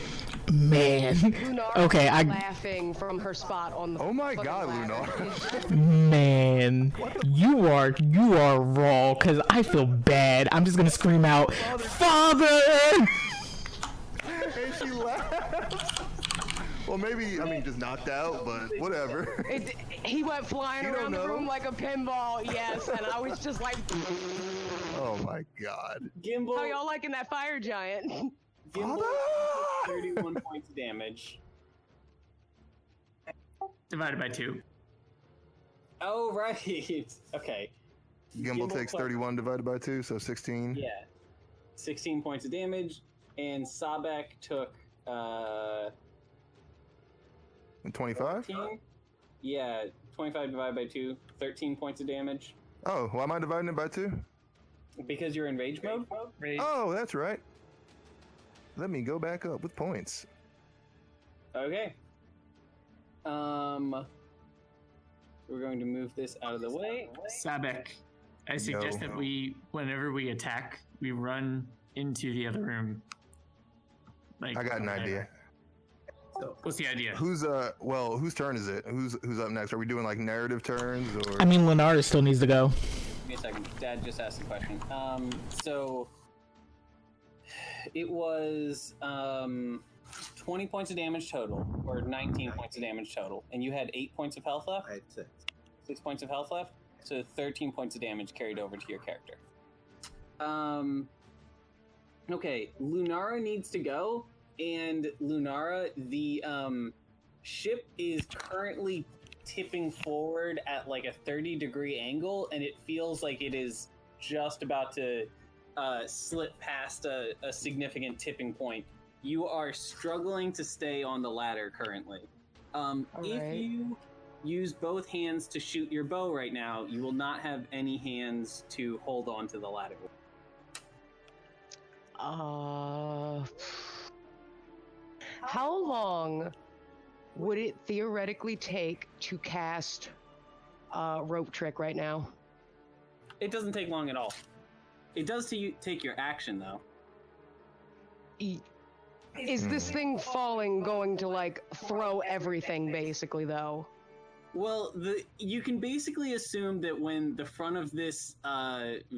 Man. Lunara Okay, is laughing from her spot on the. Oh my fucking god, ladder. Lunara. Man, you are raw, cause I feel bad. I'm just gonna scream out, Father! And she laughs. Well, maybe, I mean, just knocked out, but whatever. He went flying You don't around the know? room like a pinball, yes, and I was just like, Oh my god. Gimbal. how y'all liking that fire giant? Gimbal took 31 points of damage. Divided by 2. Oh right. Okay. Gimbal takes took- 31 divided by 2, so 16. Yeah. 16 points of damage, and Sabek took And 25? 13? Yeah, 25 divided by 2, 13 points of damage. Oh, why am I dividing it by 2? Because you're in rage mode? Rage. Oh, that's right. Let me go back up with points. Okay. We're going to move this out of the way. Sabek, I suggest that whenever we attack, we run into the other room. Like, I got an idea. What's the idea? Whose turn is it? Who's up next? Are we doing like narrative turns or? I mean, Lunara still needs to go. Give me a second. Dad just asked a question. So it was 20 points of damage total, or 19 points of damage total, and you had 8 points of health left. I had 6. 6 points of health left. So 13 points of damage carried over to your character. Okay, Lunara needs to go, and Lunara, the ship is currently tipping forward at like a 30-degree angle, and it feels like it is just about to slip past a significant tipping point. You are struggling to stay on the ladder currently. If you use both hands to shoot your bow right now, you will not have any hands to hold on to the ladder. How long would it theoretically take to cast rope trick right now? It doesn't take long at all. It does take your action though. Is this thing falling going to like throw everything basically though? Well, you can basically assume that when the front of this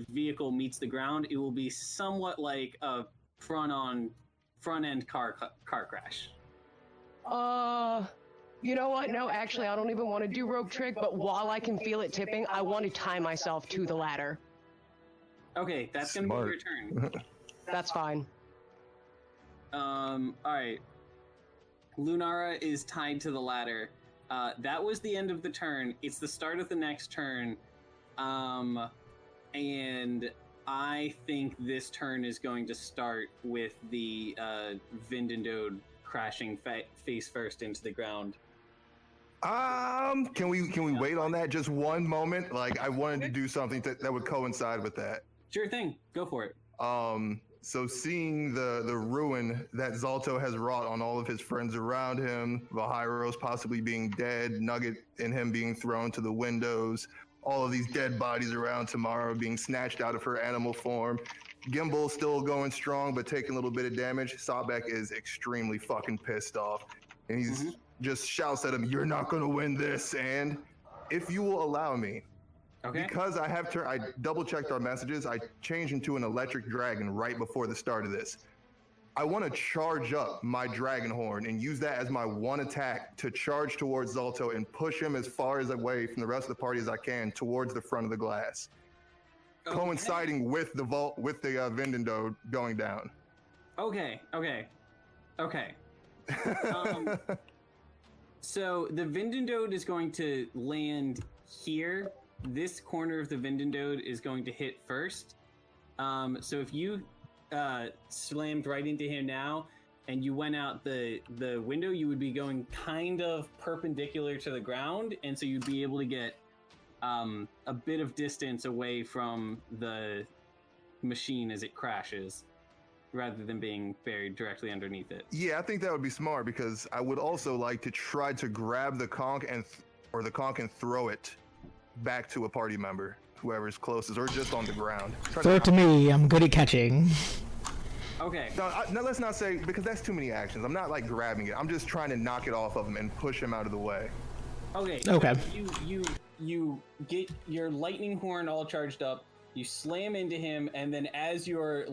vehicle meets the ground, it will be somewhat like a front-end car crash. You know what? No, actually, I don't even want to do rope trick, but while I can feel it tipping, I want to tie myself to the ladder. Okay, that's going to be your turn. That's fine. Alright. Lunara is tied to the ladder. That was the end of the turn. It's the start of the next turn. And I think this turn is going to start with the Vindendode crashing face first into the ground. Can we wait on that just one moment? Like, I wanted to do something that would coincide with that. Sure thing. Go for it. So seeing the ruin that Zolto has wrought on all of his friends around him, Vylhaeros possibly being dead, Nugget and him being thrown to the windows, all of these dead bodies around Tamara being snatched out of her animal form, Gimbal still going strong but taking a little bit of damage, Sabek is extremely fucking pissed off. And he's just shouts at him, "You're not gonna win this, and if you will allow me." Okay. Because I double-checked our messages, I changed into an electric dragon right before the start of this. I want to charge up my dragon horn and use that as my one attack to charge towards Zolto and push him as far away from the rest of the party as I can towards the front of the glass, coinciding with the Vindendode going down. Okay. So the Vindendode is going to land here. This corner of the Vindendode is going to hit first. So if you slammed right into him now and you went out the window, you would be going kind of perpendicular to the ground, and so you'd be able to get a bit of distance away from the machine as it crashes, rather than being buried directly underneath it. Yeah, I think that would be smart, because I would also like to try to grab the conch and throw it back to a party member, whoever's closest, or just on the ground. Throw it to me. I'm good at catching. Okay. No, let's not say, because that's too many actions. I'm not like grabbing it. I'm just trying to knock it off of him and push him out of the way. Okay. Okay. You get your lightning horn all charged up. You slam into him, and then as you're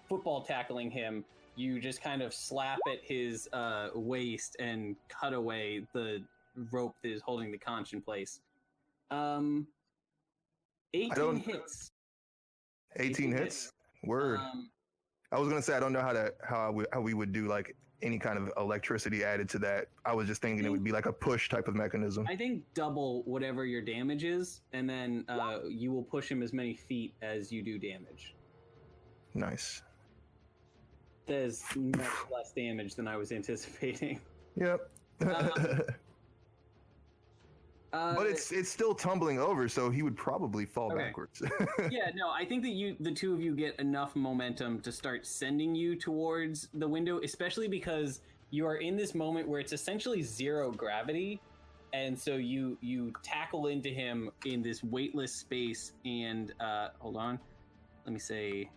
football tackling him, you just kind of slap at his waist and cut away the rope that is holding the conch in place. 18 hits. 18 hits. Word. I was gonna say I don't know how we would do like any kind of electricity added to that. I was just thinking it would be like a push type of mechanism. I think double whatever your damage is, and then you will push him as many feet as you do damage. Nice. That is much less damage than I was anticipating. Yep. But it's still tumbling over, so he would probably fall backwards. Yeah, no, I think that the two of you get enough momentum to start sending you towards the window, especially because you are in this moment where it's essentially zero gravity, and so you tackle into him in this weightless space. And hold on, let me say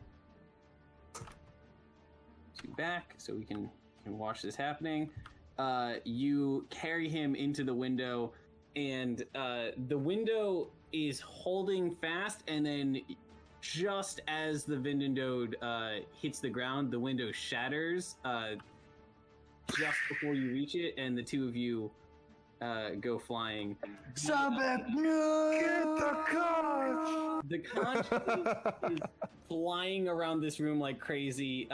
two back so we can watch this happening. You carry him into the window. And the window is holding fast, and then just as the Vindendode hits the ground, the window shatters just before you reach it, and the two of you go flying. Sabek, no! Get the conch! The conch is flying around this room like crazy.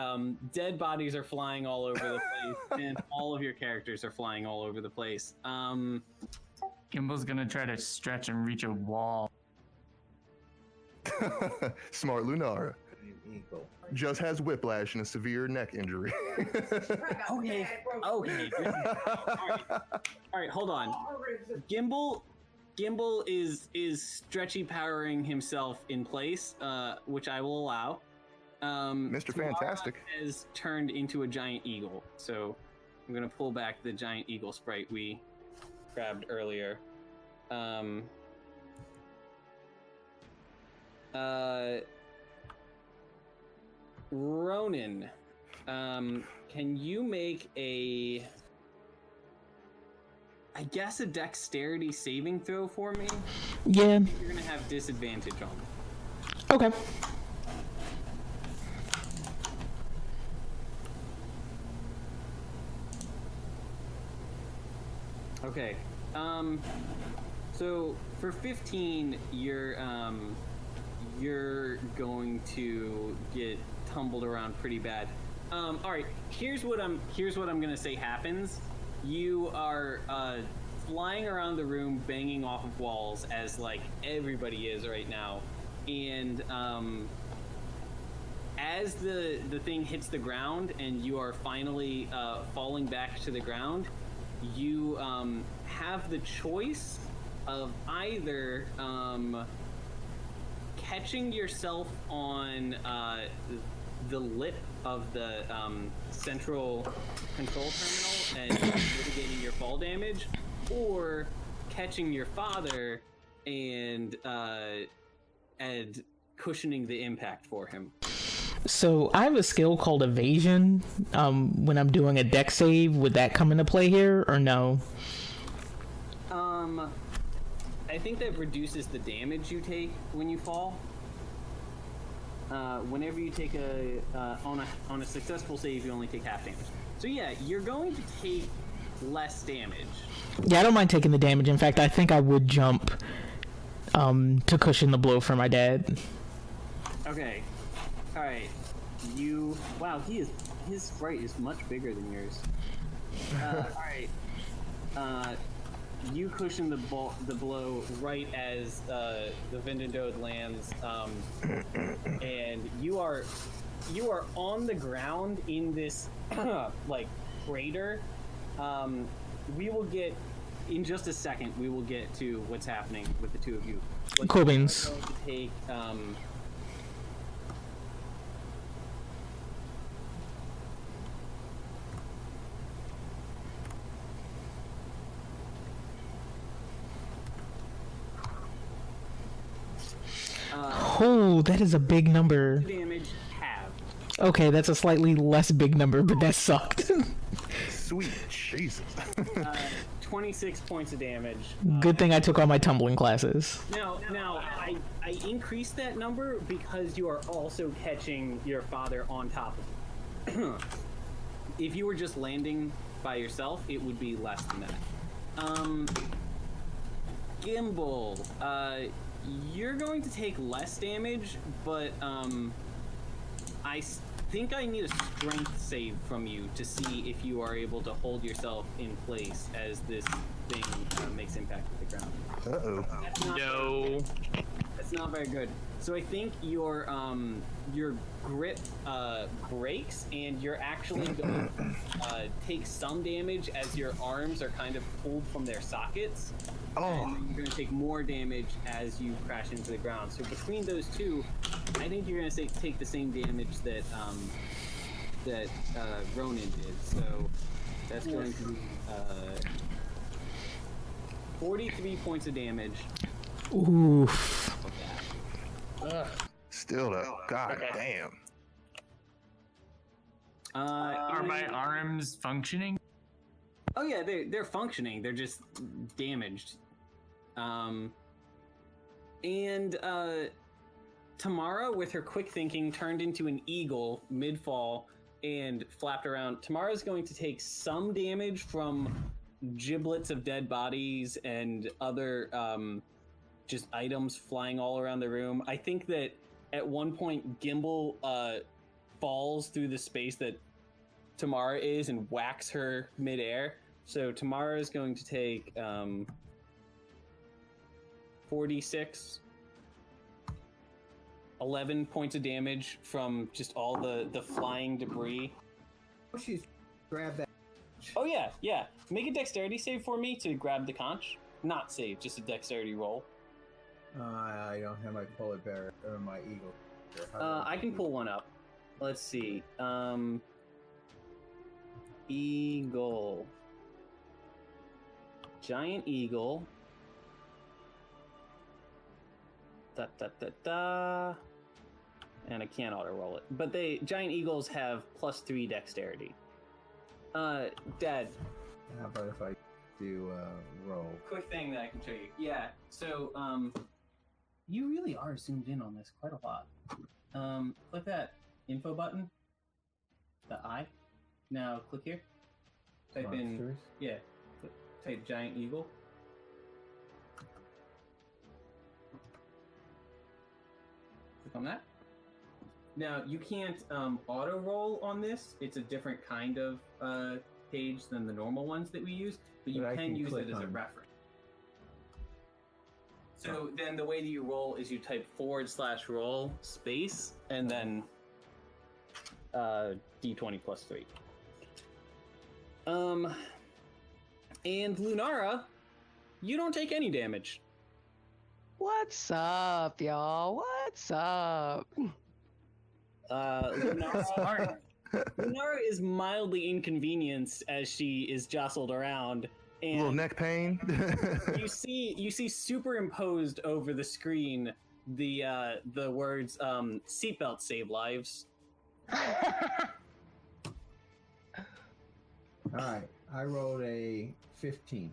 Dead bodies are flying all over the place, and all of your characters are flying all over the place. Gimble's gonna try to stretch and reach a wall. Smart Lunara. Just has whiplash and a severe neck injury. Okay. All right, hold on. Gimbal is stretchy powering himself in place, which I will allow. Mr. Fantastic has turned into a giant eagle, so I'm gonna pull back the giant eagle sprite we grabbed earlier. Ronan, can you make a dexterity saving throw for me? Yeah. You're gonna have disadvantage on it. Okay. Okay. So for 15, you're going to get tumbled around pretty bad. All right. Here's what I'm gonna say happens. You are flying around the room, banging off of walls as like everybody is right now, and as the thing hits the ground and you are finally falling back to the ground, you have the choice of either catching yourself on the lip of the central control terminal and mitigating your fall damage, or catching your father and cushioning the impact for him. So I have a skill called evasion. When I'm doing a dex save, would that come into play here or no? I think that reduces the damage you take when you fall. Whenever you take on a successful save, you only take half damage. So yeah, you're going to take less damage. Yeah, I don't mind taking the damage. In fact, I think I would jump to cushion the blow for my dad. Okay. All right. Wow, his sprite is much bigger than yours. All right. You cushion the blow right as the Vindendode lands, and you are on the ground in this like crater. We will get in just a second. We will get to what's happening with the two of you. Cool beans. Going to take oh, that is a big number. damage halved. Okay, that's a slightly less big number, but that sucked. Sweet Jesus. 26 points of damage. Good thing I took all my tumbling classes. Now, I increased that number because you are also catching your father on top of if you were just landing by yourself, it would be less than that. Gimbal, you're going to take less damage, but I think I need a strength save from you to see if you are able to hold yourself in place as this thing makes impact with the ground. Uh-oh. No. That's not very good. So I think your grip breaks, and you're actually going to take some damage as your arms are kind of pulled from their sockets. Oh. And you're going to take more damage as you crash into the ground. So between those two, I think you're going to take the same damage that Ronan did. So that's going to be 43 points of damage. Oof. Still though. God damn. Are my arms functioning? Oh yeah, they're functioning. They're just damaged. Tamara, with her quick thinking, turned into an eagle mid-fall and flapped around. Tamara's going to take some damage from giblets of dead bodies and other just items flying all around the room. I think that at one point Gimbal falls through the space that Tamara is and whacks her midair. So Tamara is going to take 46, 11 points of damage from just all the flying debris. She's grab that. Oh yeah. Make a dexterity save for me to grab the conch. Not save, just a dexterity roll. I don't have my polar bear or my eagle. I can pull one up. Let's see. Eagle. Giant eagle. And I can't auto roll it. But giant eagles have +3 dexterity. Dad. How about if I do roll? Quick thing that I can show you. Yeah. So you really are zoomed in on this quite a lot. Click that info button. The eye. Now click here. Type in. Monsters? Yeah. Type giant eagle. Click on that. Now you can't auto roll on this. It's a different kind of page than the normal ones that we use, but you But I can can use click it as a on- reference. So then the way that you roll is you type /roll space and then d20 +3. And Lunara, you don't take any damage. What's up, y'all? What's up? Lunara is mildly inconvenienced as she is jostled around, A little and neck pain. you see superimposed over the screen the words "seatbelt save lives." All right, I rolled a 15.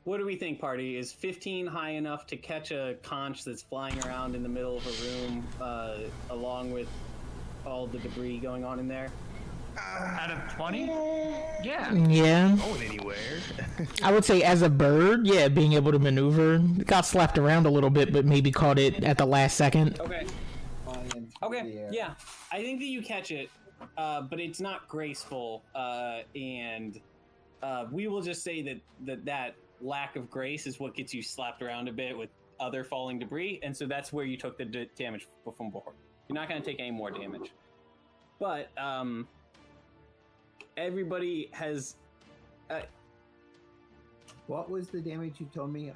What do we think, party? Is 15 high enough to catch a conch that's flying around in the middle of a room, along with all the debris going on in there? Out of 20? Yeah. Yeah. Going anywhere. I would say as a bird, yeah, being able to maneuver. It got slapped around a little bit, but maybe caught it at the last second. Okay. Flying into the Okay. air. Yeah, I think that you catch it, but it's not graceful, and we will just say that lack of grace is what gets you slapped around a bit with other falling debris, and so that's where you took the damage from before. You're not going to take any more damage, but everybody has. What was the damage you told me?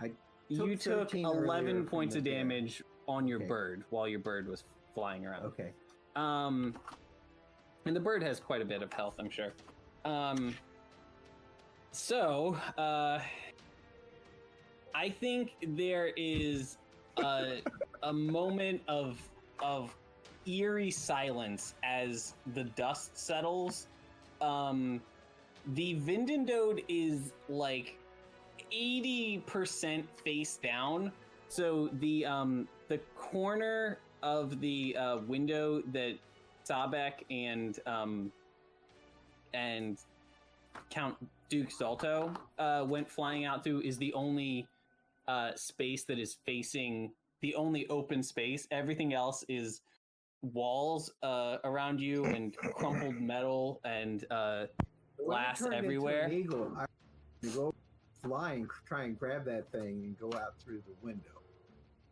You took 13 11 earlier points from of the bear. damage on your Okay. bird while your bird was flying around. Okay. And the bird has quite a bit of health, I'm sure. I think there is a moment of eerie silence as the dust settles. The Vindendode is like 80% face down, so the corner of the window that Sabek and Count Duke Zolto went flying out through is the only space that is facing the only open space. Everything else is walls around you and crumpled metal and glass everywhere. Eagle, I go fly and try and grab that thing and go out through the window.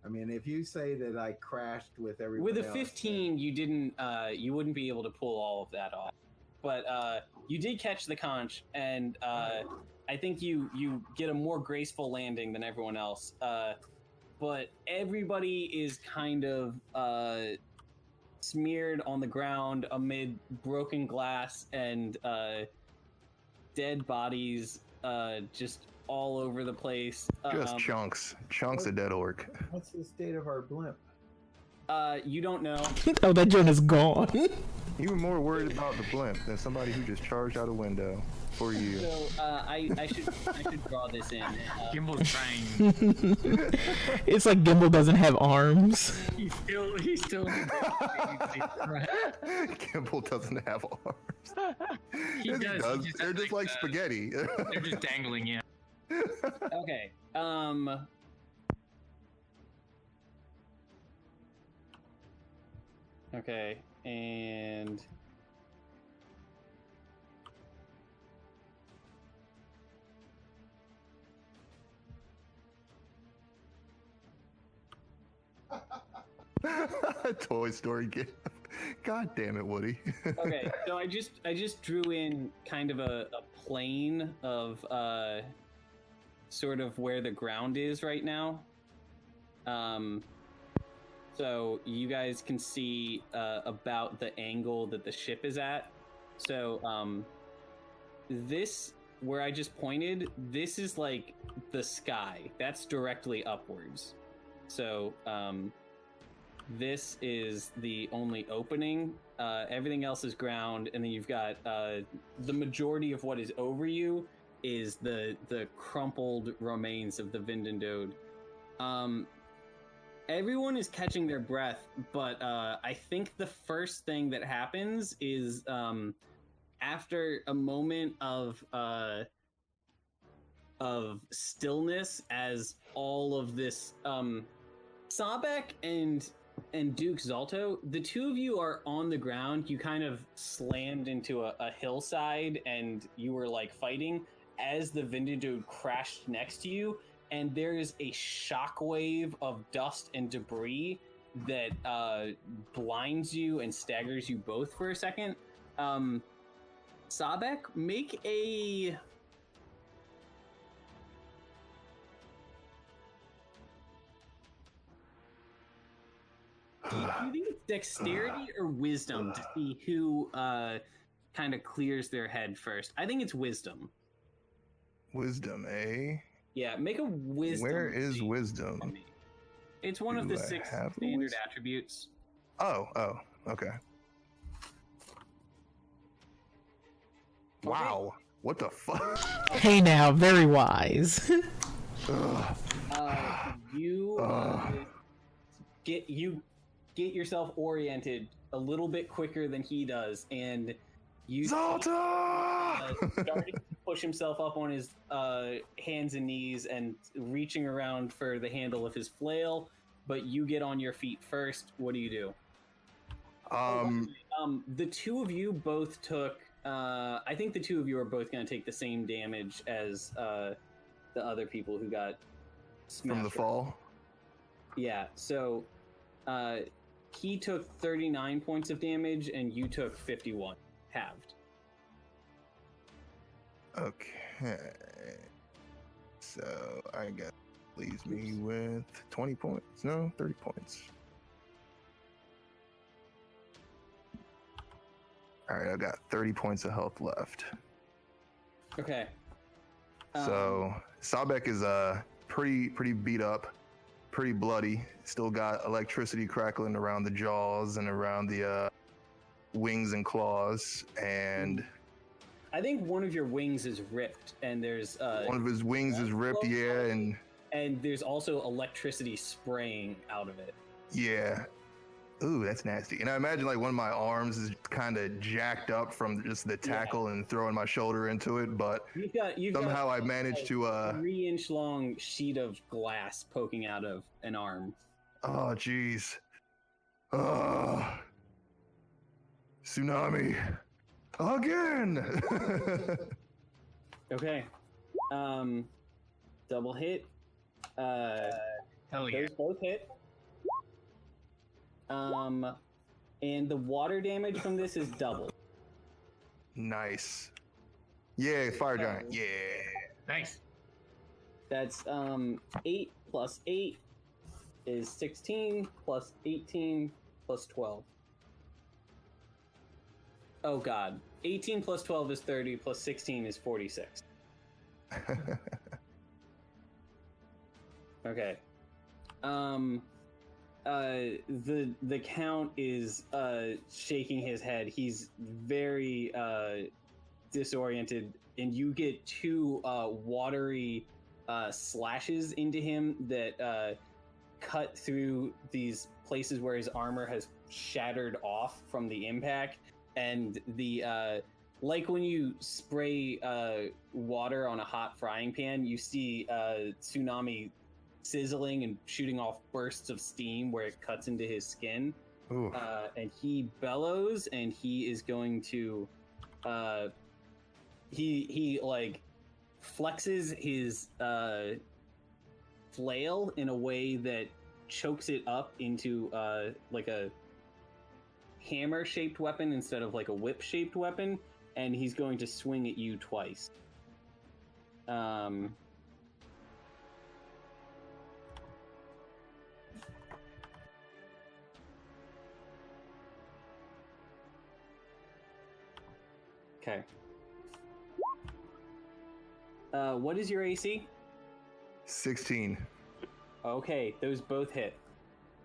I mean, if you say that I crashed with everyone With a else, 15, you didn't. You wouldn't be able to pull all of that off. But you did catch the conch, and I think you get a more graceful landing than everyone else. But everybody is kind of smeared on the ground amid broken glass and dead bodies just all over the place. Just chunks of dead orc. what's the state of our blimp? You don't know. Oh, that joint is gone. You were more worried about the blimp than somebody who just charged out a window for you. So I should draw this in. Gimble's trying. It's like Gimbal doesn't have arms. He's still. Gimbal doesn't have arms. He Yes, does. He They're just like spaghetti. They're just dangling. Yeah. Okay. Okay, and Toy Story gift. God damn it, Woody. okay, so I just drew in kind of a plane of sort of where the ground is right now. So you guys can see about the angle that the ship is at. So this, where I just pointed, this is like the sky. That's directly upwards. So this is the only opening. Everything else is ground, and then you've got the majority of what is over you is the crumpled remains of the Vindendode. Everyone is catching their breath, but I think the first thing that happens is after a moment of stillness, as all of this Sabek and Duke Zolto, the two of you are on the ground. You kind of slammed into a hillside, and you were like fighting as the Vindendode crashed next to you. And there is a shockwave of dust and debris that blinds you and staggers you both for a second. Sabek, make a... Do you think it's dexterity or wisdom to see who kind of clears their head first? I think it's wisdom. Wisdom, eh? Yeah, make a wisdom. Where is wisdom? It's one of the Do I 6 have standard wisdom? attributes. Oh, okay. Wow. What the fuck? Hey now, very wise. You get yourself oriented a little bit quicker than he does, and you Zolto! starting to push himself up on his hands and knees and reaching around for the handle of his flail, but you get on your feet first. What do you do? The two of you both took I think the two of you are both going to take the same damage as the other people who got smashed From the fall? Yeah, so he took 39 points of damage and you took 51, halved. Okay. So I guess leaves me with 20 points. No, 30 points. All right, I got 30 points of health left. Okay. So Sabek is pretty beat up, pretty bloody. Still got electricity crackling around the jaws and around the wings and claws. And I think one of your wings is ripped, and there's one of his wings is ripped. Yeah, and there's also electricity spraying out of it. yeah. Ooh, that's nasty. And I imagine like one of my arms is kind of jacked up from just the tackle and throwing my shoulder into it, but somehow I managed to 3-inch long sheet of glass poking out of an arm. Oh jeez. Tsunami. Again. Okay. Double hit. Hell yeah. Those both hit. And the water damage from this is double. Nice. Yeah, fire giant. Yeah. Nice. That's 8 plus 8 is 16 plus 18 plus 12. Oh god. 18 plus 12 is 30 plus 16 is 46. Okay. The count is shaking his head. He's very disoriented, and you get 2 watery slashes into him that cut through these places where his armor has shattered off from the impact, and the like when you spray water on a hot frying pan, you see tsunami sizzling and shooting off bursts of steam where it cuts into his skin. And he bellows, and he is going to he like flexes his flail in a way that chokes it up into like a hammer shaped weapon instead of like a whip shaped weapon, and he's going to swing at you twice. Okay. What is your AC? 16. Okay, those both hit.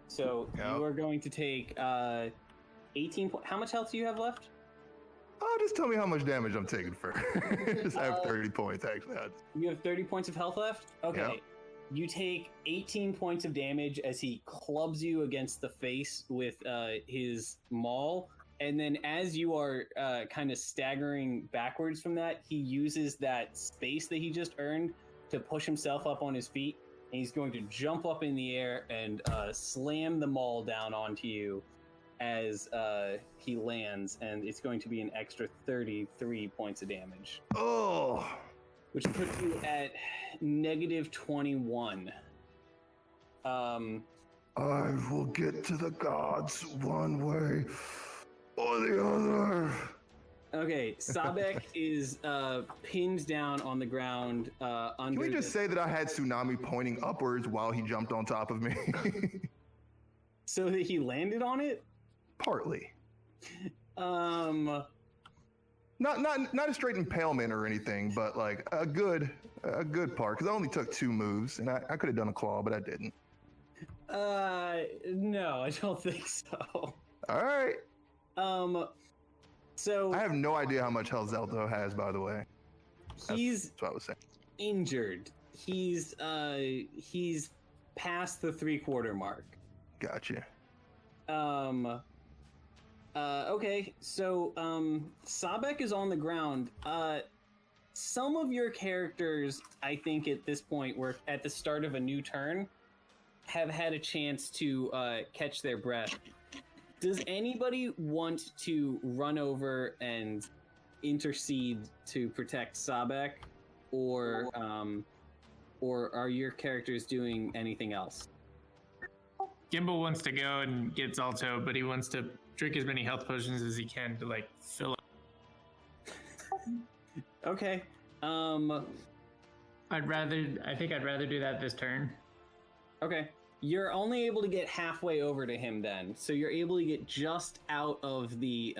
So you are going to take 18. How much health do you have left? Oh, just tell me how much damage I'm taking first. I have 30 points actually. You have 30 points of health left? Okay. Yep. You take 18 points of damage as he clubs you against the face with his maul. And then as you are kind of staggering backwards from that, he uses that space that he just earned to push himself up on his feet. And he's going to jump up in the air and slam the maul down onto you as he lands. And it's going to be an extra 33 points of damage. Oh! Which puts you at negative 21. I will get to the gods one way or the other. Okay, Sabek is pinned down on the ground under. Can we just say that I had tsunami pointing upwards while he jumped on top of me? So that he landed on it? Partly. Um. Not a straight impalement or anything, but like a good part. Because I only took 2 moves, and I could have done a claw, but I didn't. No, I don't think so. All right. So I have no idea how much health Zolto has, by the way. That's what I was saying. Injured. He's past the 3/4 mark. Gotcha. Okay, so Sabek is on the ground. Some of your characters, I think at this point, were at the start of a new turn, have had a chance to catch their breath. Does anybody want to run over and intercede to protect Sabek, or are your characters doing anything else? Gimbal wants to go and get Zolto, but he wants to drink as many health potions as he can to like fill up. Okay. I think I'd rather do that this turn. Okay. You're only able to get halfway over to him then. So you're able to get just out of the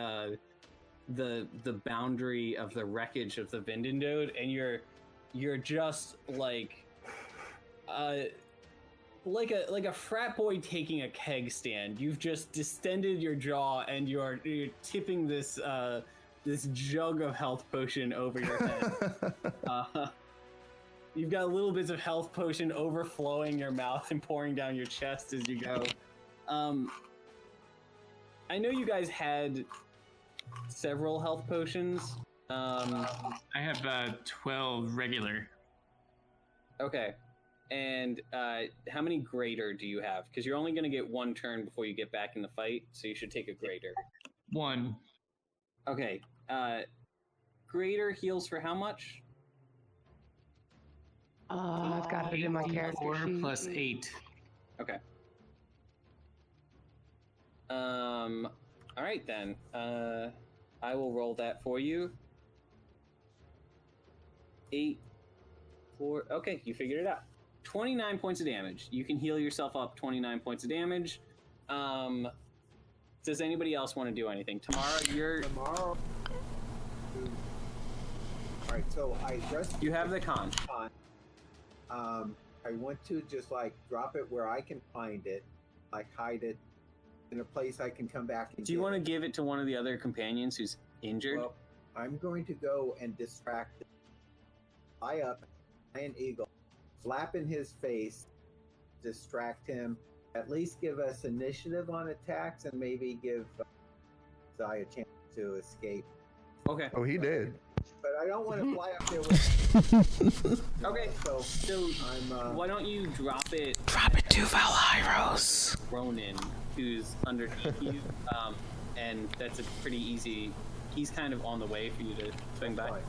boundary of the wreckage of the Vindendode, and you're just like a frat boy taking a keg stand. You've just distended your jaw, and you're tipping this this jug of health potion over your head. You've got little bits of health potion overflowing your mouth and pouring down your chest as you go. I know you guys had several health potions. I have 12 regular. Okay. And how many greater do you have? Because you're only going to get one turn before you get back in the fight, so you should take a greater. 1. Okay. Greater heals for how much? I've got it in my character 4 sheet. plus 8. Okay. All right then. I will roll that for you. 8, 4. Okay, you figured it out. 29 points of damage. You can heal yourself up 29 points of damage. Does anybody else want to do anything? Tamara, you're... Tomorrow. All right, so I rescued. You have the con. I want to just like drop it where I can find it, like hide it in a place I can come back and. Do you want to give it to one of the other companions who's injured? Well, I'm going to go and distract him. Fly up, an eagle, flap in his face, distract him. At least give us initiative on attacks and maybe give Zai a chance to escape. Okay. Oh, he did. But I don't want to fly up there with. Okay. So I'm. why don't you drop it? Drop it to Vylhaeros. Ronan, who's underneath you, and that's a pretty easy. He's kind of on the way for you to swing by. Fine.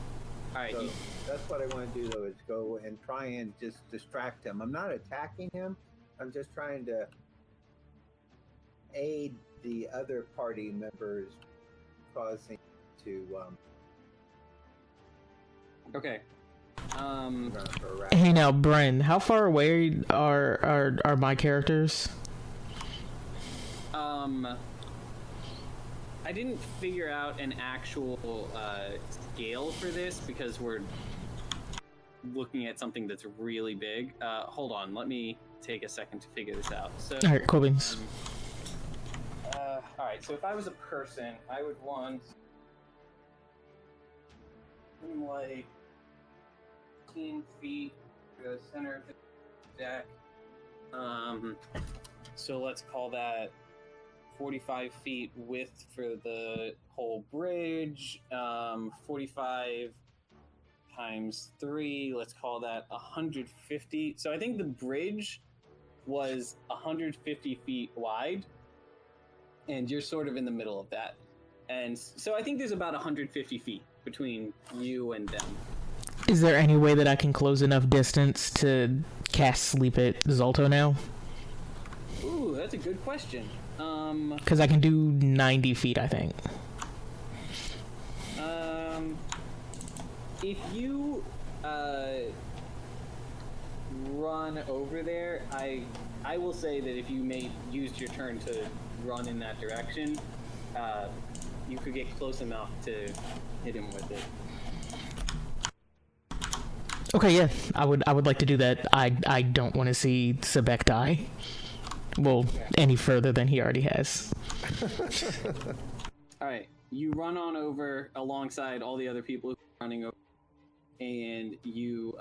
All right. So that's what I want to do though, is go and try and just distract him. I'm not attacking him. I'm just trying to aid the other party members, causing to Okay. run for a rat. Hey now, Bren, how far away are my characters? I didn't figure out an actual scale for this because we're looking at something that's really big. Hold on, let me take a second to figure this out. So, All right, cool beans. all right. So if I was a person, I would want something like 15 feet to the center of the deck. So let's call that 45 feet width for the whole bridge. 45 times 3, let's call that 150. So I think the bridge was 150 feet wide, and you're sort of in the middle of that. And so I think there's about 150 feet between you and them. Is there any way that I can close enough distance to cast Sleep at Zolto now? Ooh, that's a good question. Because I can do 90 feet, I think. If you run over there, I will say that if you used your turn to run in that direction, you could get close enough to hit him with it. Okay, yeah, I would like to do that. I don't want to see Sebek die. Well, any further than he already has. All right, you run on over alongside all the other people running over, and you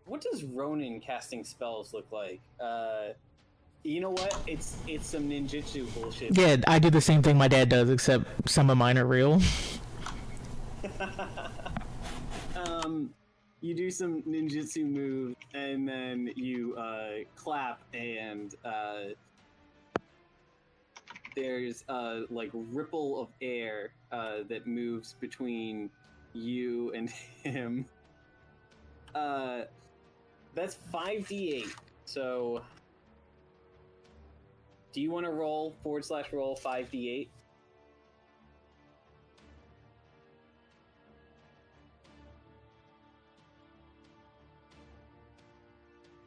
what does Ronin casting spells look like? You know what? It's some ninjutsu bullshit. Yeah, I do the same thing my dad does, except some of mine are real. You do some ninjutsu move, and then you clap, and there's like ripple of air that moves between you and him. That's 5d8. So, do you want to roll / roll 5d8?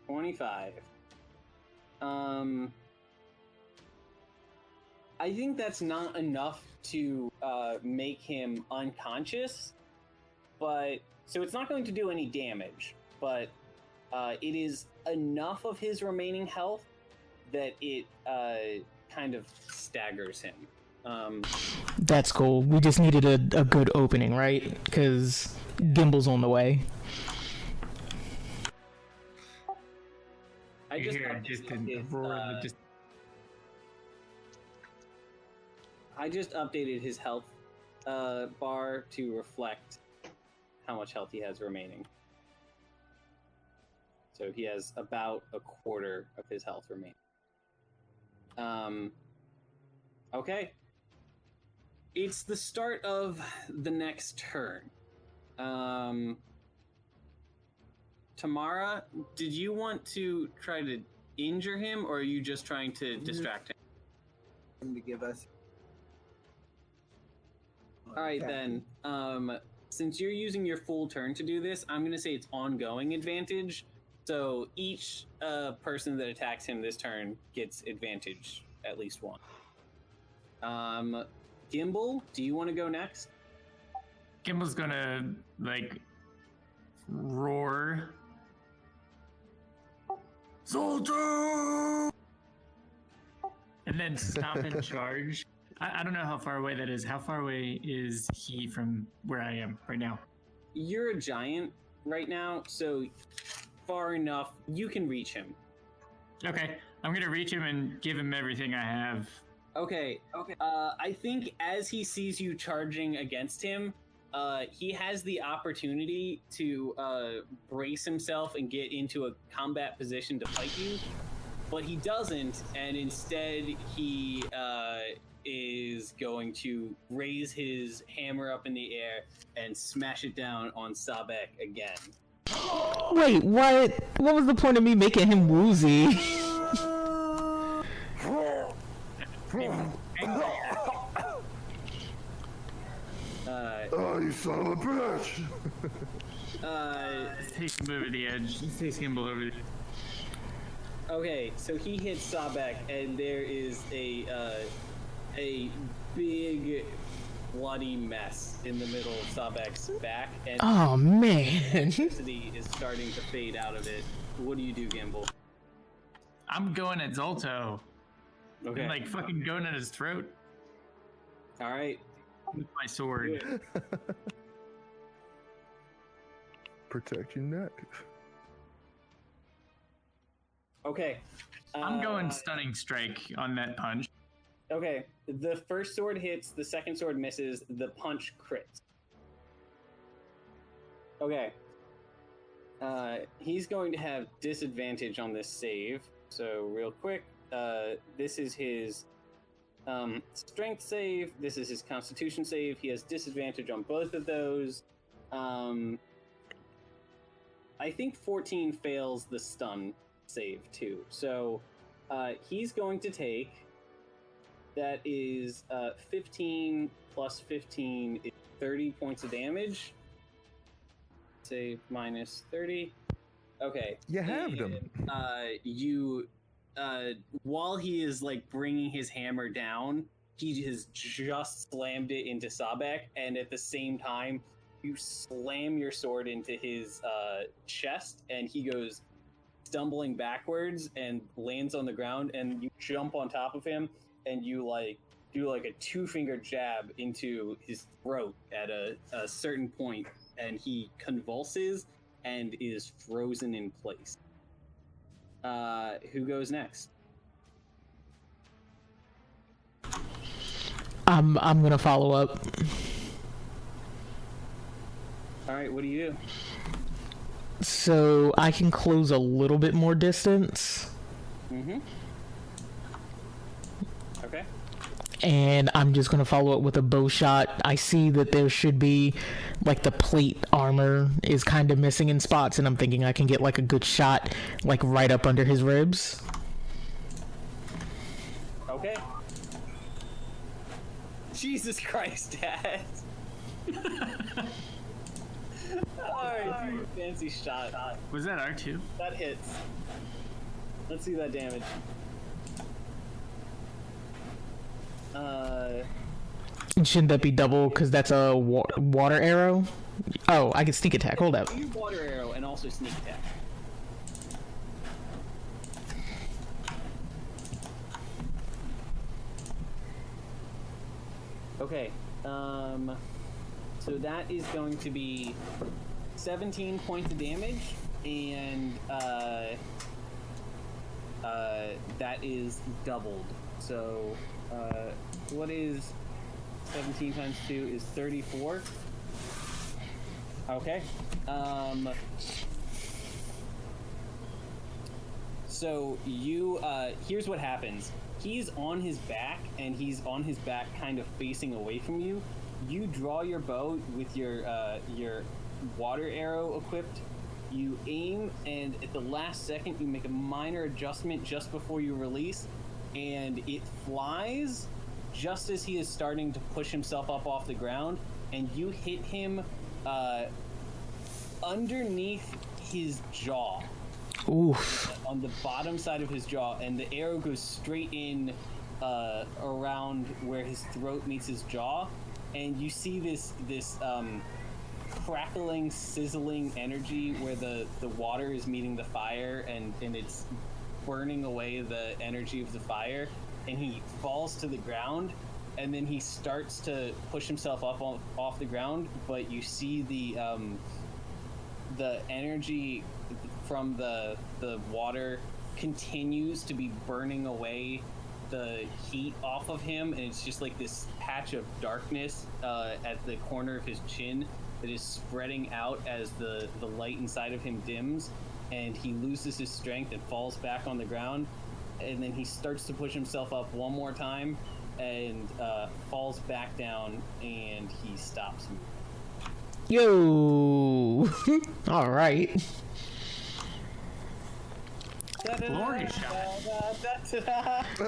$25. I think that's not enough to make him unconscious, but so it's not going to do any damage, but it is enough of his remaining health that it kind of staggers him. That's cool. We just needed a good opening, right? Because Gimble's on the way. I You just hear updated just a his, roar that just. I just updated his health bar to reflect how much health he has remaining. So he has about a quarter of his health remaining. Okay. It's the start of the next turn. Tamara, did you want to try to injure him, or are you just trying to distract him? To give us. All right, then. Since you're using your full turn to do this, I'm going to say it's ongoing advantage. So each person that attacks him this turn gets advantage, at least one. Gimbal, do you want to go next? Gimbal's gonna like roar. Zolto! And then stop and charge. I don't know how far away that is. How far away is he from where I am right now? You're a giant right now, so far enough you can reach him. Okay, I'm gonna reach him and give him everything I have. Okay. I think as he sees you charging against him, he has the opportunity to brace himself and get into a combat position to fight you, but he doesn't, and instead he is going to raise his hammer up in the air and smash it down on Sabek again. Wait, what? What was the point of me making him woozy? Oh, you son of a bitch! Take him over the edge. Take Gimbal over the. Okay, so he hits Sabek, and there is a big bloody mess in the middle of Sabek's back, and Oh man. electricity is starting to fade out of it. What do you do, Gimbal? I'm going at Zolto. Okay. And like fucking going at his throat All right. with my sword. Do it. Protect your neck. Okay. I'm going stunning strike on that punch. Okay. The first sword hits, the second sword misses, the punch crits. Okay. He's going to have disadvantage on this save. So real quick, this is his strength save. This is his constitution save. He has disadvantage on both of those. I think 14 fails the stun save too. So he's going to take, that is 15 plus 15 is 30 points of damage. Save minus 30. Okay. You halved him. You while he is like bringing his hammer down, he has just slammed it into Sabek, and at the same time you slam your sword into his chest, and he goes stumbling backwards and lands on the ground, and you jump on top of him, and you like do like a 2-finger jab into his throat at a certain point, and he convulses and is frozen in place. Who goes next? I'm gonna follow up. All right, what do you do? So I can close a little bit more distance. Mm-hmm. Okay. And I'm just gonna follow up with a bow shot. I see that there should be, like, the plate armor is kind of missing in spots, and I'm thinking I can get like a good shot, like right up under his ribs. Okay. Jesus Christ, Dad. Alright, fancy shot. Was that R2? That hits. Let's see that damage. Shouldn't that be double? Because that's a water arrow? Oh, I can sneak attack. Hold up. You water arrow and also sneak attack. Okay. So that is going to be 17 points of damage, and that is doubled. So, what is 17 times 2 is 34. Okay. So you, here's what happens. He's on his back, and he's on his back kind of facing away from you. You draw your bow with your water arrow equipped. You aim, and at the last second, you make a minor adjustment just before you release, and it flies just as he is starting to push himself up off the ground, and you hit him underneath his jaw. Oof. On the bottom side of his jaw, and the arrow goes straight in around where his throat meets his jaw, and you see this crackling, sizzling energy where the water is meeting the fire, and it's burning away the energy of the fire, and he falls to the ground, and then he starts to push himself up off the ground, but you see the energy from the water continues to be burning away the heat off of him, and it's just like this patch of darkness at the corner of his chin that is spreading out as the light inside of him dims, and he loses his strength and falls back on the ground, and then he starts to push himself up one more time and falls back down, and he stops moving. Yo. All right.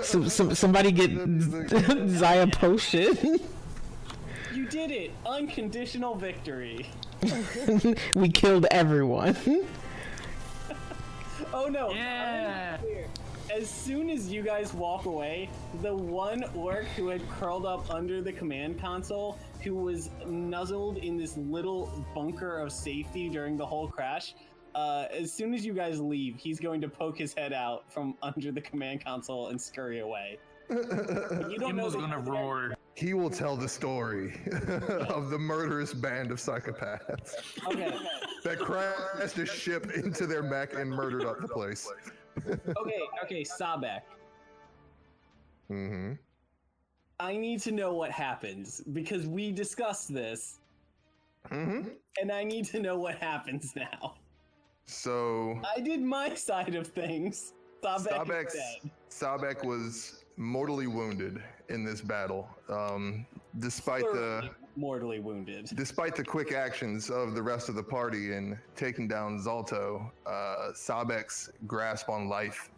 Somebody get Zaya potion. You did it! Unconditional victory. We killed everyone. Oh no! Yeah. As soon as you guys walk away, the one orc who had curled up under the command console, who was nuzzled in this little bunker of safety during the whole crash, as soon as you guys leave, he's going to poke his head out from under the command console and scurry away. You don't know Gimbal's gonna roar. He will tell the story of the murderous band of psychopaths Okay. that crashed a ship into their mech and murdered up the place. Okay, Sabek. Mm-hmm. I need to know what happens, because we discussed this, Mm-hmm. and I need to know what happens now. So I did my side of things. Sabek is dead. Sabek was mortally wounded in this battle. Despite mortally wounded. Despite the quick actions of the rest of the party in taking down Zolto, Sabek's grasp on life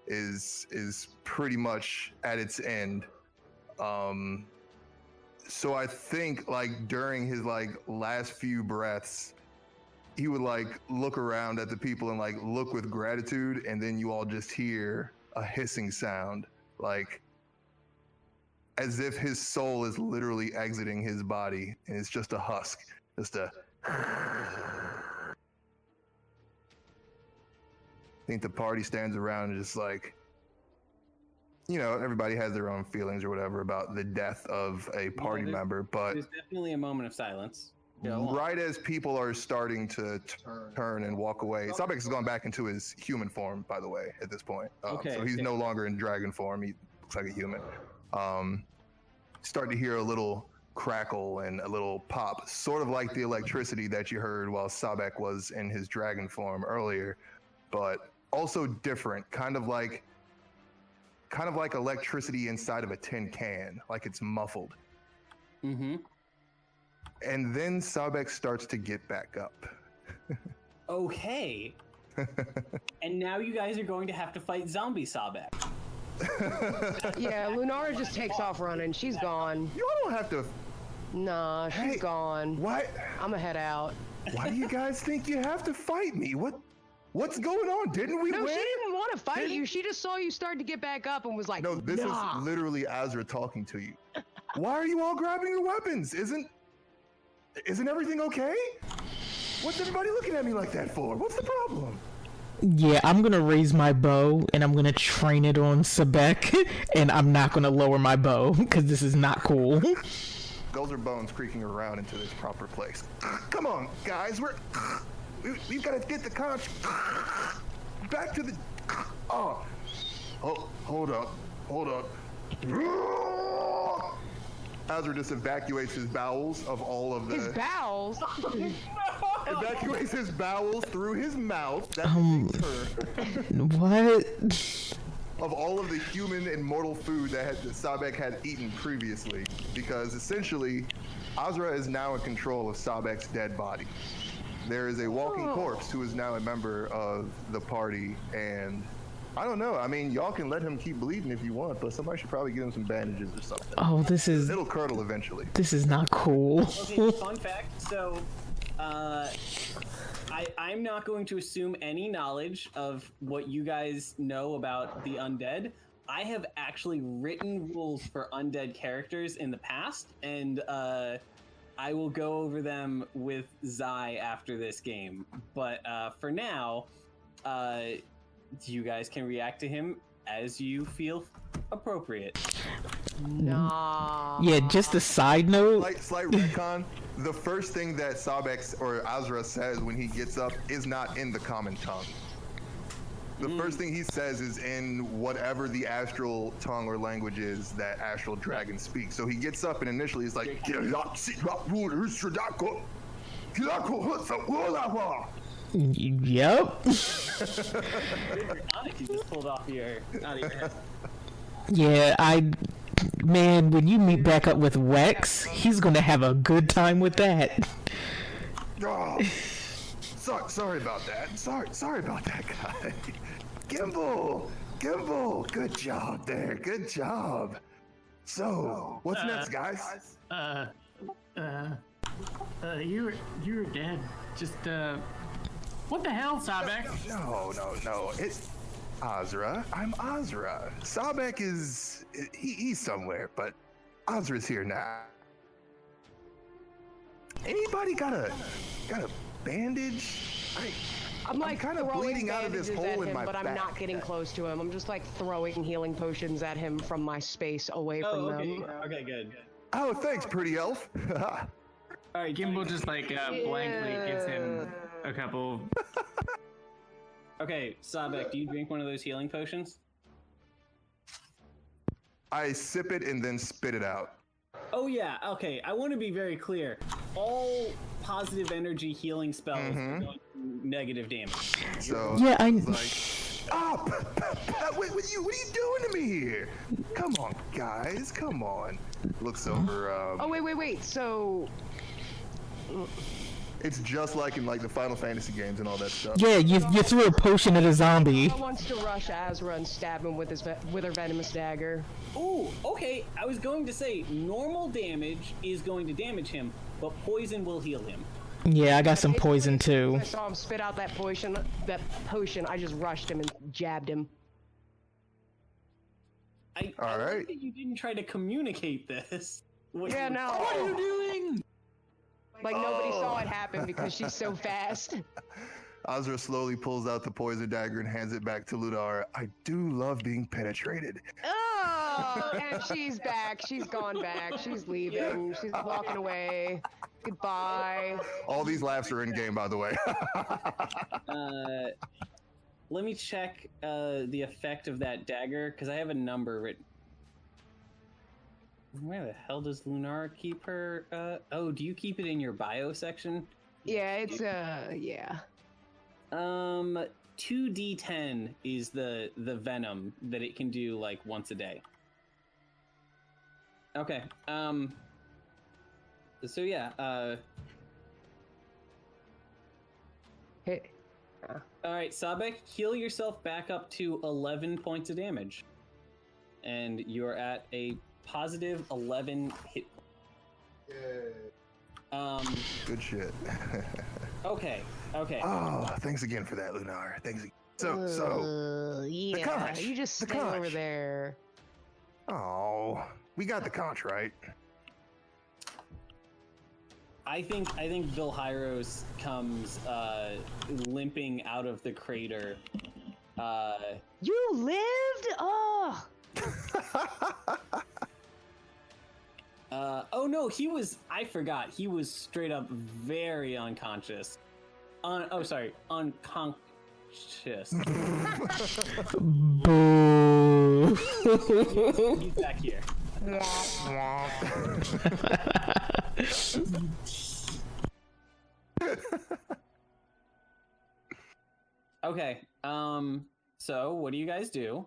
is pretty much at its end. So I think like during his like last few breaths, he would like look around at the people and like look with gratitude, and then you all just hear a hissing sound, like as if his soul is literally exiting his body, and it's just a husk, just a. I think the party stands around and just like, you know, everybody has their own feelings or whatever about the death of a party member, but There's definitely a moment of silence. right as people are starting to turn and walk away, Sabek has gone back into his human form, by the way, at this point. So he's no longer in dragon form. He looks like a human. Start to hear a little crackle and a little pop, sort of like the electricity that you heard while Sabek was in his dragon form earlier, but also different, kind of like electricity inside of a tin can, like it's muffled. Mm-hmm. And then Sabek starts to get back up. Okay. And now you guys are going to have to fight zombie Sabek. Yeah, Lunara just takes off running. She's gone. You all don't have to. Nah, she's Hey, gone. Why? I'ma head out. Why do you guys think you have to fight me? What's going on? Didn't we No, win? she didn't want to fight you. She just saw you start to get back up and was like, No, this nah. is literally Azra talking to you. Why are you all grabbing your weapons? Isn't everything okay? What's everybody looking at me like that for? What's the problem? Yeah, I'm gonna raise my bow and I'm gonna train it on Sabek, and I'm not gonna lower my bow because this is not cool. Those are bones creaking around into this proper place. Come on, guys, we've got to get the conch back to the Oh, hold up. Azra just evacuates his bowels of all of the. His bowels. Evacuates his bowels through his mouth. That's What? of all of the human and mortal food that Sabek had eaten previously, because essentially, Azra is now in control of Sabek's dead body. There is a walking corpse who is now a member of the party, and I don't know. I mean, y'all can let him keep bleeding if you want, but somebody should probably give him some bandages or something. Oh, this is It'll curdle eventually. this is not cool. Okay, fun fact. So, I'm not going to assume any knowledge of what you guys know about the undead. I have actually written rules for undead characters in the past, and I will go over them with Zai after this game. But for now, you guys can react to him as you feel appropriate. Nah. Yeah, just a side note. Slight retcon. The first thing that Sabek or Azra says when he gets up is not in the common tongue. The first thing he says is in whatever the astral tongue or language is that astral dragon speaks. So he gets up and initially he's like, Yep. You just pulled off your out of your head. Yeah, man, when you meet back up with Wex, he's gonna have a good time with that. Oh, sorry about that. Sorry about that, guy. Gimbal, good job there. Good job. So, what's next, guys? You were dead. Just what the hell, Sabek? No. It's Azra. I'm Azra. Sabek he's somewhere, but Azra's here now. Anybody got a bandage? I'm like kind of throwing bleeding out of this bandages hole at in him, my but I'm back. not getting close to him. I'm just like throwing healing potions at him from my space away from Okay. them. Okay, good. Oh, thanks, pretty elf. All right, Gimbal just like blankly gives him a couple. Okay, Sabek, do you drink one of those healing potions? I sip it and then spit it out. Oh yeah, okay. I want to be very clear. All positive energy healing spells are going to do negative damage. So Yeah, it's like, what are you doing to me here? Come on, guys, come on. Looks over. Oh wait. So It's just like in like the Final Fantasy games and all that stuff. Yeah, you threw a potion at a zombie. Ella wants to rush Azra and stab him with her venomous dagger. Ooh, okay. I was going to say normal damage is going to damage him, but poison will heal him. Yeah, I got some poison too. I saw him spit out that potion. I just rushed him and jabbed him. I All right. like that you didn't try to communicate this. Yeah, no. What are you doing? Like nobody saw it happen because she's so fast. Azra slowly pulls out the poison dagger and hands it back to Lunara. I do love being penetrated. Oh, and she's back. She's gone back. She's leaving. She's walking away. Goodbye. All these laughs are in game, by the way. Let me check the effect of that dagger because I have a number written. Where the hell does Lunara keep her? Oh, do you keep it in your bio section? Yeah, it's yeah. 2d10 is the venom that it can do like once a day. Okay. So yeah. Hey. All right, Sabek, heal yourself back up to 11 points of damage, and you're at a positive 11 hit. Good shit. Okay. Oh, thanks again for that, Lunara. Thanks again. So, yeah, conch, you just the stay over conch. there. oh, we got the conch, right? I think Vylhaeros comes limping out of the crater. You lived? Oh. Oh no, I forgot. He was straight up very unconscious. Unconscious. Just. Boo. He's back here. Okay. So what do you guys do?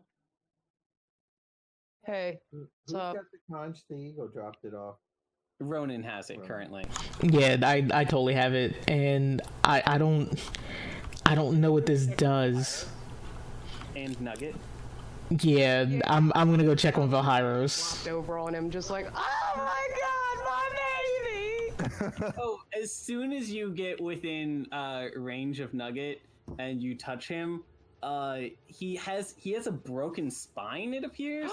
Hey, Who's what's up? got the conch? The ego dropped it off. Ronan has it Ronan. currently. Yeah, I totally have it, and I don't know what this does. And Nugget. Yeah, I'm gonna go check on Vylhaeros. Walked over on him, just like, oh my god, my baby! Oh, as soon as you get within range of Nugget and you touch him, he has a broken spine, it appears,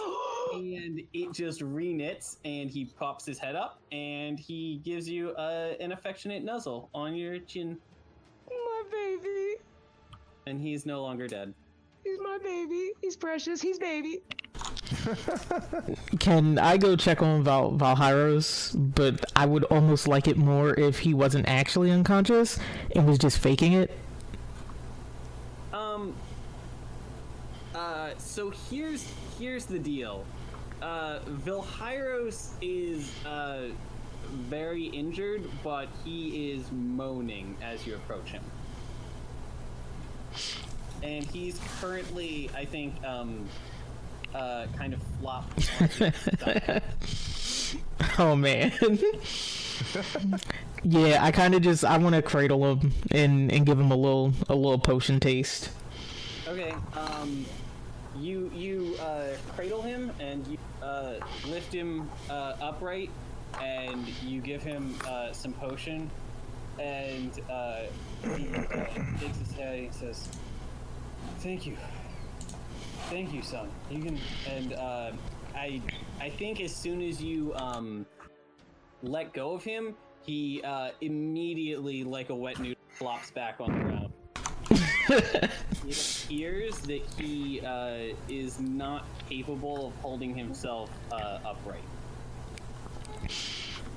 and it just reknits, and he pops his head up, and he gives you an affectionate nuzzle on your chin, My baby. and he's no longer dead. He's my baby. He's precious. He's baby. Can I go check on Vylhaeros? But I would almost like it more if he wasn't actually unconscious and was just faking it. So here's the deal. Vylhaeros is very injured, but he is moaning as you approach him. And he's currently, I think, kind of flopped on his stomach. Oh man. Yeah, I kind of just I want to cradle him and give him a little potion taste. Okay, you cradle him and you lift him upright, and you give him some potion, and he shakes his head and he says, "Thank you, son. You can." And I think as soon as you let go of him, he immediately, like a wet noodle, flops back on the ground. It appears that he is not capable of holding himself upright.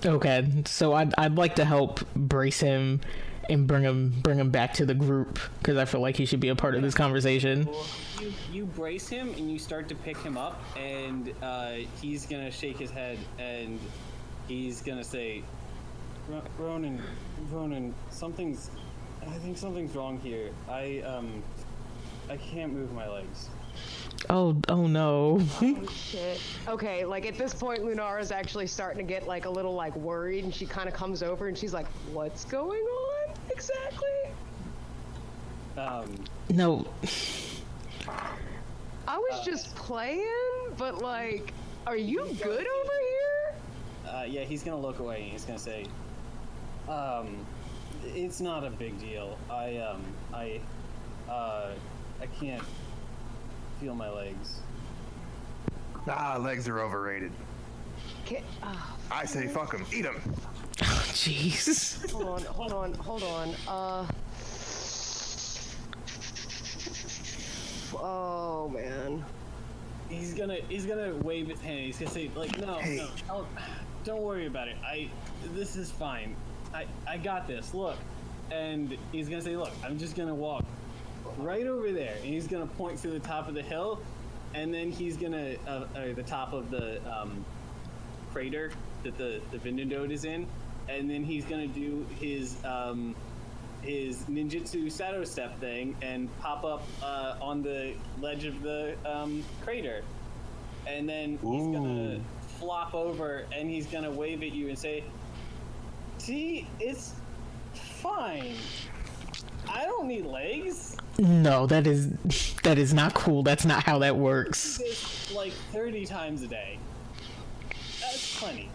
Okay, so I'd like to help brace him and bring him back to the group because I feel like he should be a part of this conversation. You brace him and you start to pick him up, and he's gonna shake his head and he's gonna say, Ronan, I think something's wrong here. I can't move my legs. Oh no. Oh, shit. Okay, like at this point, Lunara's actually starting to get like a little like worried, and she kind of comes over and she's like, "What's going on exactly?" No. I was just playing, but like, are you good over here? Yeah, he's gonna look away and he's gonna say, it's not a big deal. I can't feel my legs. Legs are overrated. I say fuck them, eat them. Jeez. Hold on. Oh man. He's gonna wave his hand. He's gonna say, like, no, don't worry about it. This is fine. I got this. Look. And he's gonna say, look, I'm just gonna walk right over there, and he's gonna point to the top of the hill, and then he's gonna the top of the crater that the Vindendode is in, and then he's gonna do his ninjutsu shadow step thing and pop up on the ledge of the crater, and then he's gonna flop over and he's gonna wave at you and say, see, it's fine. I don't need legs. No, that is not cool. That's not how that works. I do this like 30 times a day. That's plenty.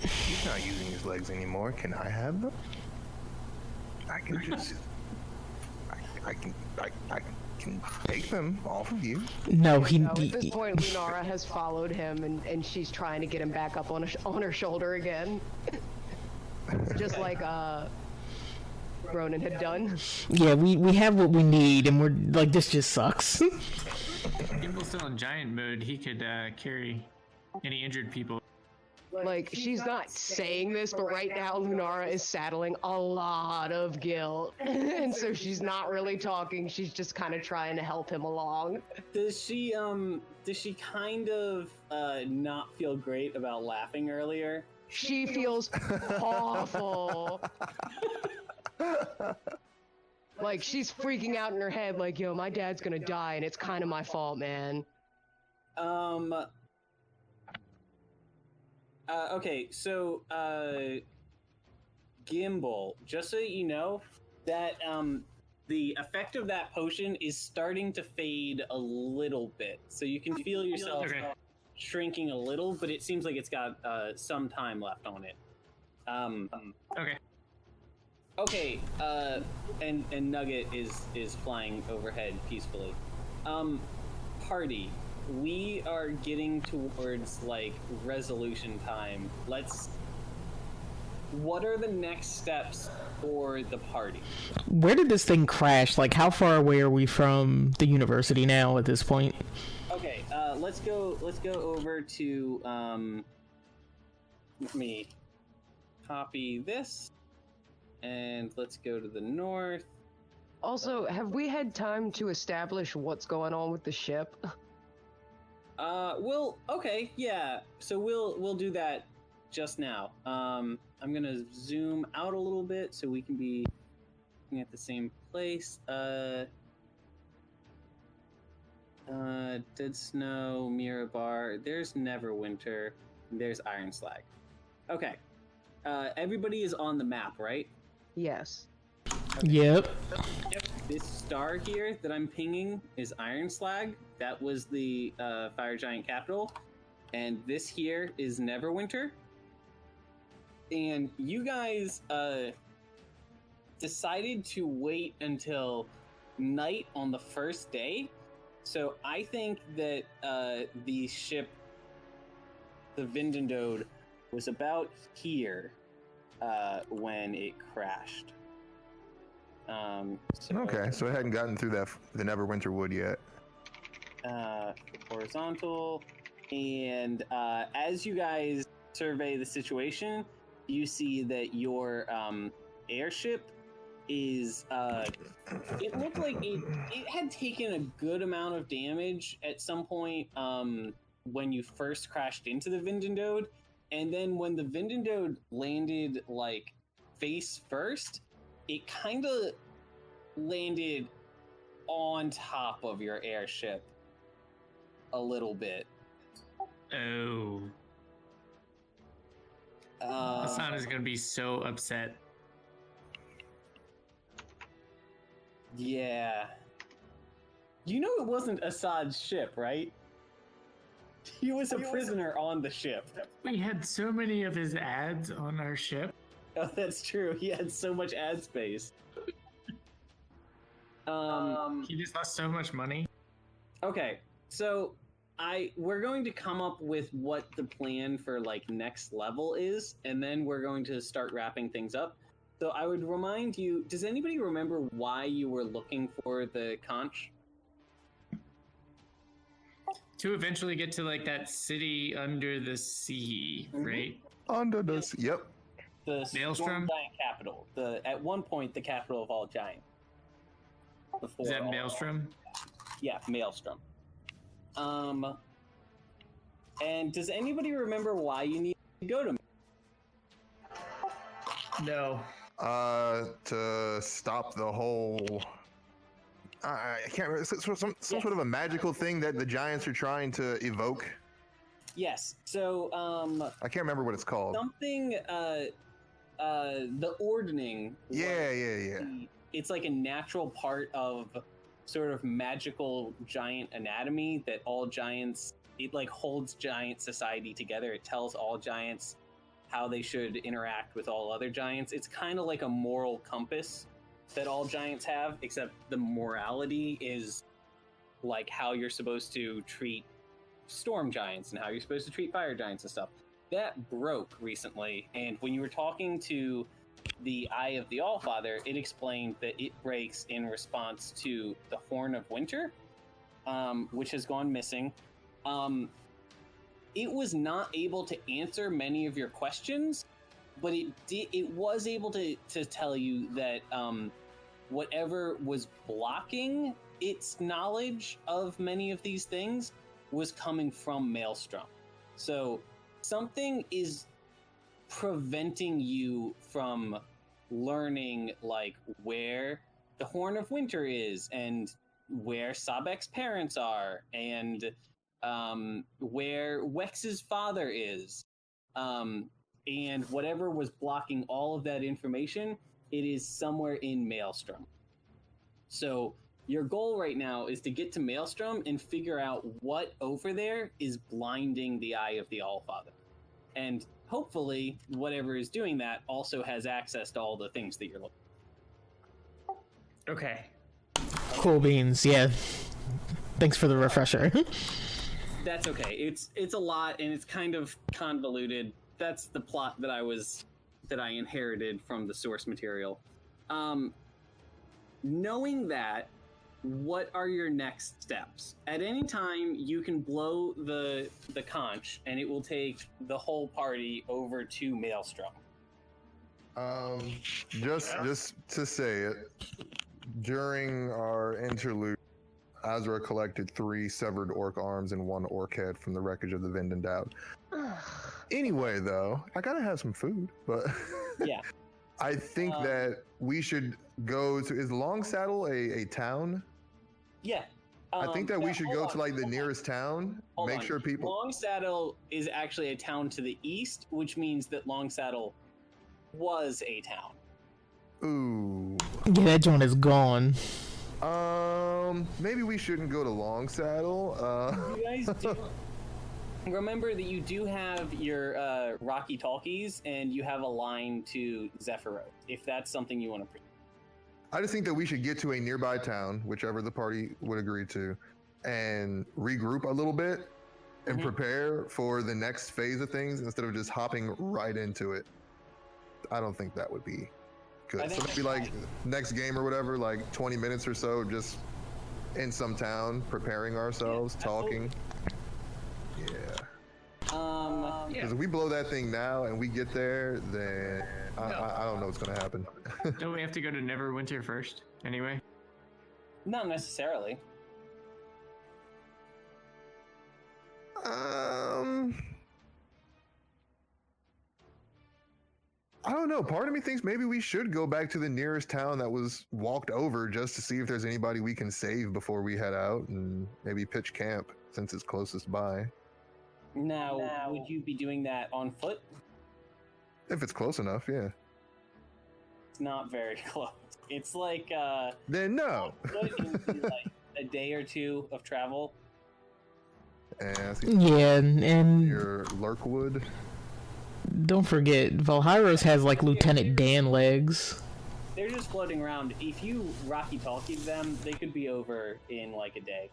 He's not using his legs anymore. Can I have them? I can just. I can take them off of you. No, At this point, Lunara has followed him, and she's trying to get him back up on her shoulder again, just like Ronan had done. Yeah, we have what we need, and we're like, this just sucks. Gimble's still in giant mode. He could carry any injured people. Like, she's not saying this, but right now Lunara is saddling a lot of guilt. And so she's not really talking, she's just kind of trying to help him along. Does she kind of not feel great about laughing earlier? She feels awful. Like, she's freaking out in her head, like, yo, my dad's gonna die, and it's kind of my fault, man. Okay, so, Gimbal, just so that you know, that, the effect of that potion is starting to fade a little bit. So you can feel yourself shrinking a little, but it seems like it's got, some time left on it. Okay. Okay, and Nugget is flying overhead peacefully. Party, we are getting towards, like, resolution time. What are the next steps for the party? Where did this thing crash? Like, how far away are we from the university now at this point? Okay, let's go over to, let me copy this, and let's go to the north. Also, have we had time to establish what's going on with the ship? Okay, yeah. So we'll do that just now. I'm gonna zoom out a little bit so we can be looking at the same place. Dead Snow, Mirabar. There's Neverwinter. There's Iron Slag. Okay. Everybody is on the map, right? Yes. Okay. Yep. This star here that I'm pinging is Iron Slag. That was the Fire Giant capital. And this here is Neverwinter. And you guys decided to wait until night on the first day. So I think that the ship, the Vindendode, was about here when it crashed. Okay, so it hadn't gotten through the Neverwinter Wood yet. Horizontal, and as you guys survey the situation, you see that your airship is it looked like it had taken a good amount of damage at some point when you first crashed into the Vindendode, and then when the Vindendode landed like face first, it kind of landed on top of your airship a little bit. Oh. Hassan is gonna be so upset. Yeah. You know it wasn't Assad's ship, right? He was a prisoner on the ship. We had so many of his ads on our ship. Oh, that's true. He had so much ad space. He just lost so much money. Okay, so we're going to come up with what the plan for like next level is, and then we're going to start wrapping things up. So I would remind you, does anybody remember why you were looking for the conch? To eventually get to like that city under the sea, right? Under the sea. Yep. The Maelstrom? Storm Giant capital. At one point the capital of all giant. Is that Maelstrom? Yeah, Maelstrom. And does anybody remember why you need to go to? No. To stop the whole. I can't remember. Some sort of a magical thing that the giants are trying to evoke. Yes. So I can't remember what it's called. something. The ordning. Yeah. It's like a natural part of sort of magical giant anatomy that all giants. It like holds giant society together. It tells all giants how they should interact with all other giants. It's kind of like a moral compass that all giants have, except the morality is like how you're supposed to treat storm giants and how you're supposed to treat fire giants and stuff. That broke recently, and when you were talking to the Eye of the Allfather, it explained that it breaks in response to the Horn of Winter, which has gone missing. it was not able to answer many of your questions, but it was able to tell you that whatever was blocking its knowledge of many of these things was coming from Maelstrom. So something is preventing you from learning like where the Horn of Winter is and where Sabek's parents are and where Wex's father is. And whatever was blocking all of that information, it is somewhere in Maelstrom. So your goal right now is to get to Maelstrom and figure out what over there is blinding the eye of the Allfather. And hopefully, whatever is doing that also has access to all the things that you're looking for. Okay. Cool beans. Yeah. Thanks for the refresher. That's okay. It's a lot and it's kind of convoluted. That's the plot that I inherited from the source material. Knowing that, what are your next steps? At any time, you can blow the conch, and it will take the whole party over to Maelstrom. Just to say it, during our interlude, Azra collected 3 severed orc arms and 1 orc head from the wreckage of the Vindendoubt. Anyway, though, I gotta have some food, but Yeah. I think that we should go to. Is Longsaddle a town? Yeah. I think that we should go to like the hold on. nearest town. Hold Make on. sure people. Longsaddle is actually a town to the east, which means that Longsaddle was a town. Ooh. Yeah, that joint is gone. Maybe we shouldn't go to Longsaddle. You guys do remember that you do have your Rocky Talkies, and you have a line to Zephyros, if that's something you want to pursue. I just think that we should get to a nearby town, whichever the party would agree to, and regroup a little bit and prepare for the next phase of things instead of just hopping right into it. I don't think that would be good. So maybe like next game or whatever, like 20 minutes or so, just in some town, preparing ourselves, talking. Yeah. Because if we blow that thing now and we get there, then I don't know what's going to happen. Don't we have to go to Neverwinter first, anyway? Not necessarily. I don't know. Part of me thinks maybe we should go back to the nearest town that was walked over just to see if there's anybody we can save before we head out and maybe pitch camp since it's closest by. Now, would you be doing that on foot? If it's close enough, yeah. It's not very close. It's like Then no. on foot, it would be like a day or two of travel. Yeah, and Your Lurkwood. don't forget, Vylhaeros has like Lieutenant Dan legs. They're just floating around. If you Rocky Talkie them, they could be over in like a day.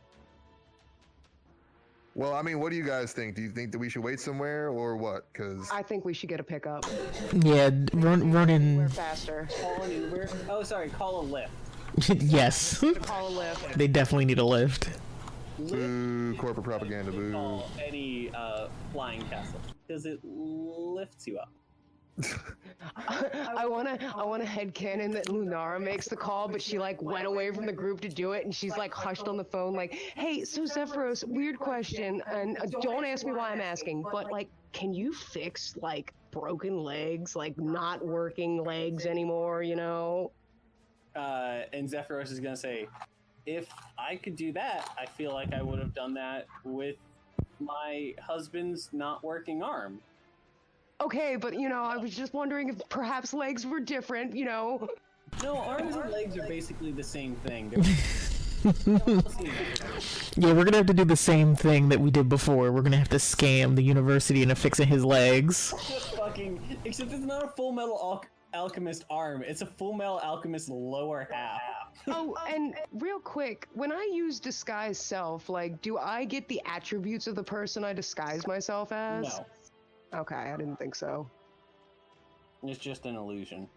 Well, I mean, what do you guys think? Do you think that we should wait somewhere or what? Because I think we should get a pickup. Yeah, running. We're faster. Call an Uber. Oh, sorry, call a Lyft. Yes, Call a lift. they definitely need a lift. boo, corporate propaganda, boo. Call any flying castle because it lifts you up. I wanna headcanon that Lunara makes the call, but she like went away from the group to do it, and she's like hushed on the phone, like, "Hey, so Zephyros, weird question, and don't ask me why I'm asking, but like, can you fix like broken legs, like not working legs anymore? You know?" And Zephyros is gonna say, "If I could do that, I feel like I would have done that with my husband's not working arm." Okay, but you know, I was just wondering if perhaps legs were different, you know? No, arms and legs are basically the same thing. Yeah, we're gonna have to do the same thing that we did before. We're gonna have to scam the university into fixing his legs. Except it's not a Full Metal Alchemist arm. It's a Full Metal Alchemist lower half. Oh, and real quick, when I use disguise self, like, do I get the attributes of the person I disguise myself as? No, Okay, I didn't think so. it's just an illusion.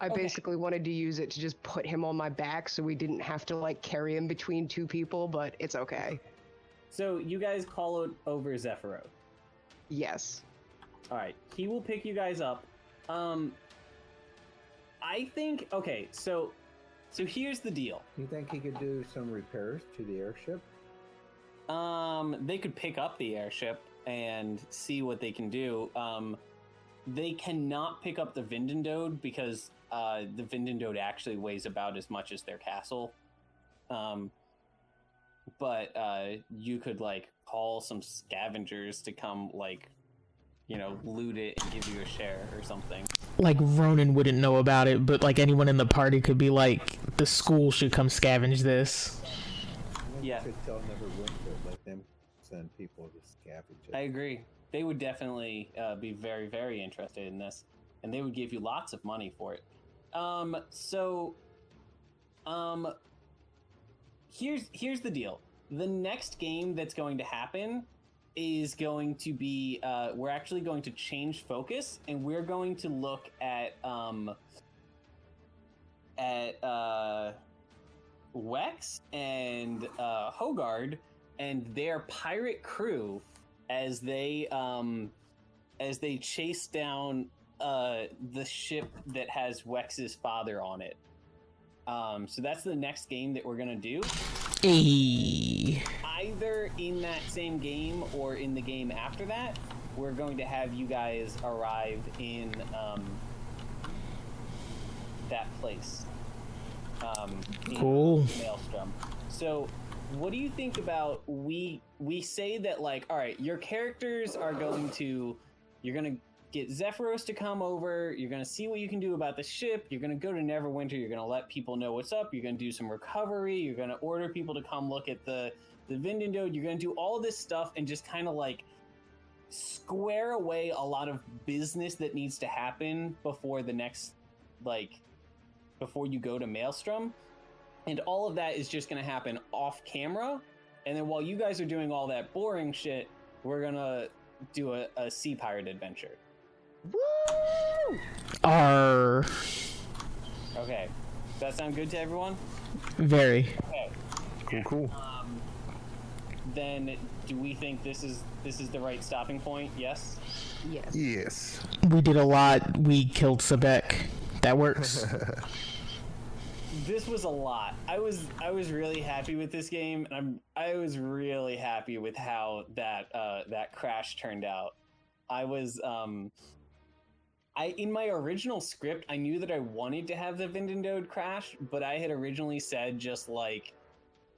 I Okay. basically wanted to use it to just put him on my back so we didn't have to like carry him between two people, but it's okay. So you guys call over Zephyro. Yes. All right, he will pick you guys up. I think okay. So here's the deal. You think he could do some repairs to the airship? They could pick up the airship and see what they can do. They cannot pick up the Vindendode because the Vindendode actually weighs about as much as their castle. But you could like call some scavengers to come like, loot it and give you a share or something. Like Ronan wouldn't know about it, but like anyone in the party could be like, the school should come scavenge this. Yeah. Could tell Neverwinter, let them send people to scavenge it. I agree. They would definitely be very, very interested in this, and they would give you lots of money for it. Here's the deal. The next game that's going to happen is going to be we're actually going to change focus, and we're going to look at Wex and Hogard and their pirate crew as they chase down the ship that has Wex's father on it. So that's the next game that we're gonna do. Hey. Either in that same game or in the game after that, we're going to have you guys arrive in that place. Cool. Maelstrom. So what do you think about we say that, like, all right, your characters are you're gonna get Zephyros to come over, you're gonna see what you can do about the ship, you're gonna go to Neverwinter, you're gonna let people know what's up, you're gonna do some recovery, you're gonna order people to come look at the Vindendode, you're gonna do all this stuff and just kind of like square away a lot of business that needs to happen before the next, like, before you go to Maelstrom. And all of that is just going to happen off camera. And then while you guys are doing all that boring shit, we're going to do a sea pirate adventure. Woo! Arr. Okay. Does that sound good to everyone? Very. Okay. Cool. Then do we think this is the right stopping point? Yes? Yes. Yes. We did a lot. We killed Sebek. That works. This was a lot. I was really happy with this game, and I was really happy with how that crash turned out. I was in my original script, I knew that I wanted to have the Vindendode crash, but I had originally said just like,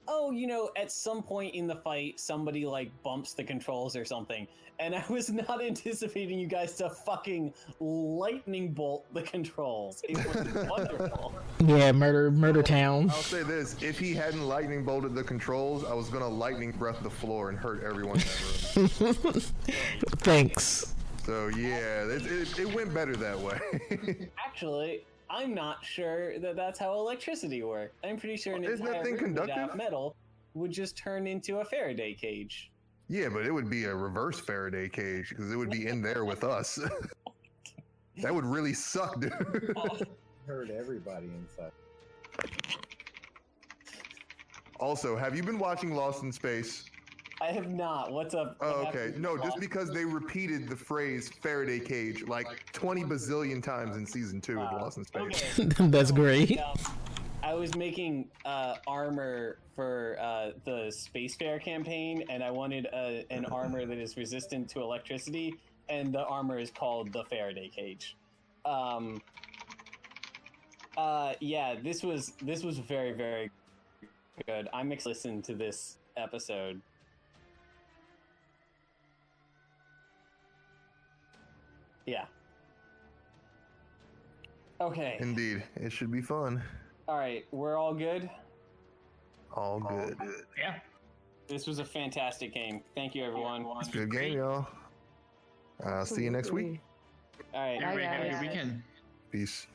oh, at some point in the fight, somebody like bumps the controls or something. And I was not anticipating you guys to fucking lightning bolt the controls. It was wonderful. Yeah, murder town. I'll say this: if he hadn't lightning bolted the controls, I was gonna lightning breath the floor and hurt everyone in that room. Thanks. So yeah, it went better that way. Actually, I'm not sure that that's how electricity works. I'm pretty sure an Isn't that entire thing room without conductive? metal would just turn into a Faraday cage. Yeah, but it would be a reverse Faraday cage because it would be in there with us. That would really suck, dude. Hurt everybody inside. Also, have you been watching Lost in Space? I have not. What's up? Oh, okay. No, just because they repeated the phrase Faraday cage like 20 bazillion times in season 2 of Lost in Space. Okay. That's great. I was making armor for the Spacefarer campaign, and I wanted an armor that is resistant to electricity, and the armor is called the Faraday cage. Yeah, this was very, very good. I'm excited to listen to this episode. Yeah. Okay. Indeed, it should be fun. All right, we're all good. All good. Yeah. This was a fantastic game. Thank you, everyone. Good game, y'all. See you next week. All right. Everybody have a guys. good weekend. Peace.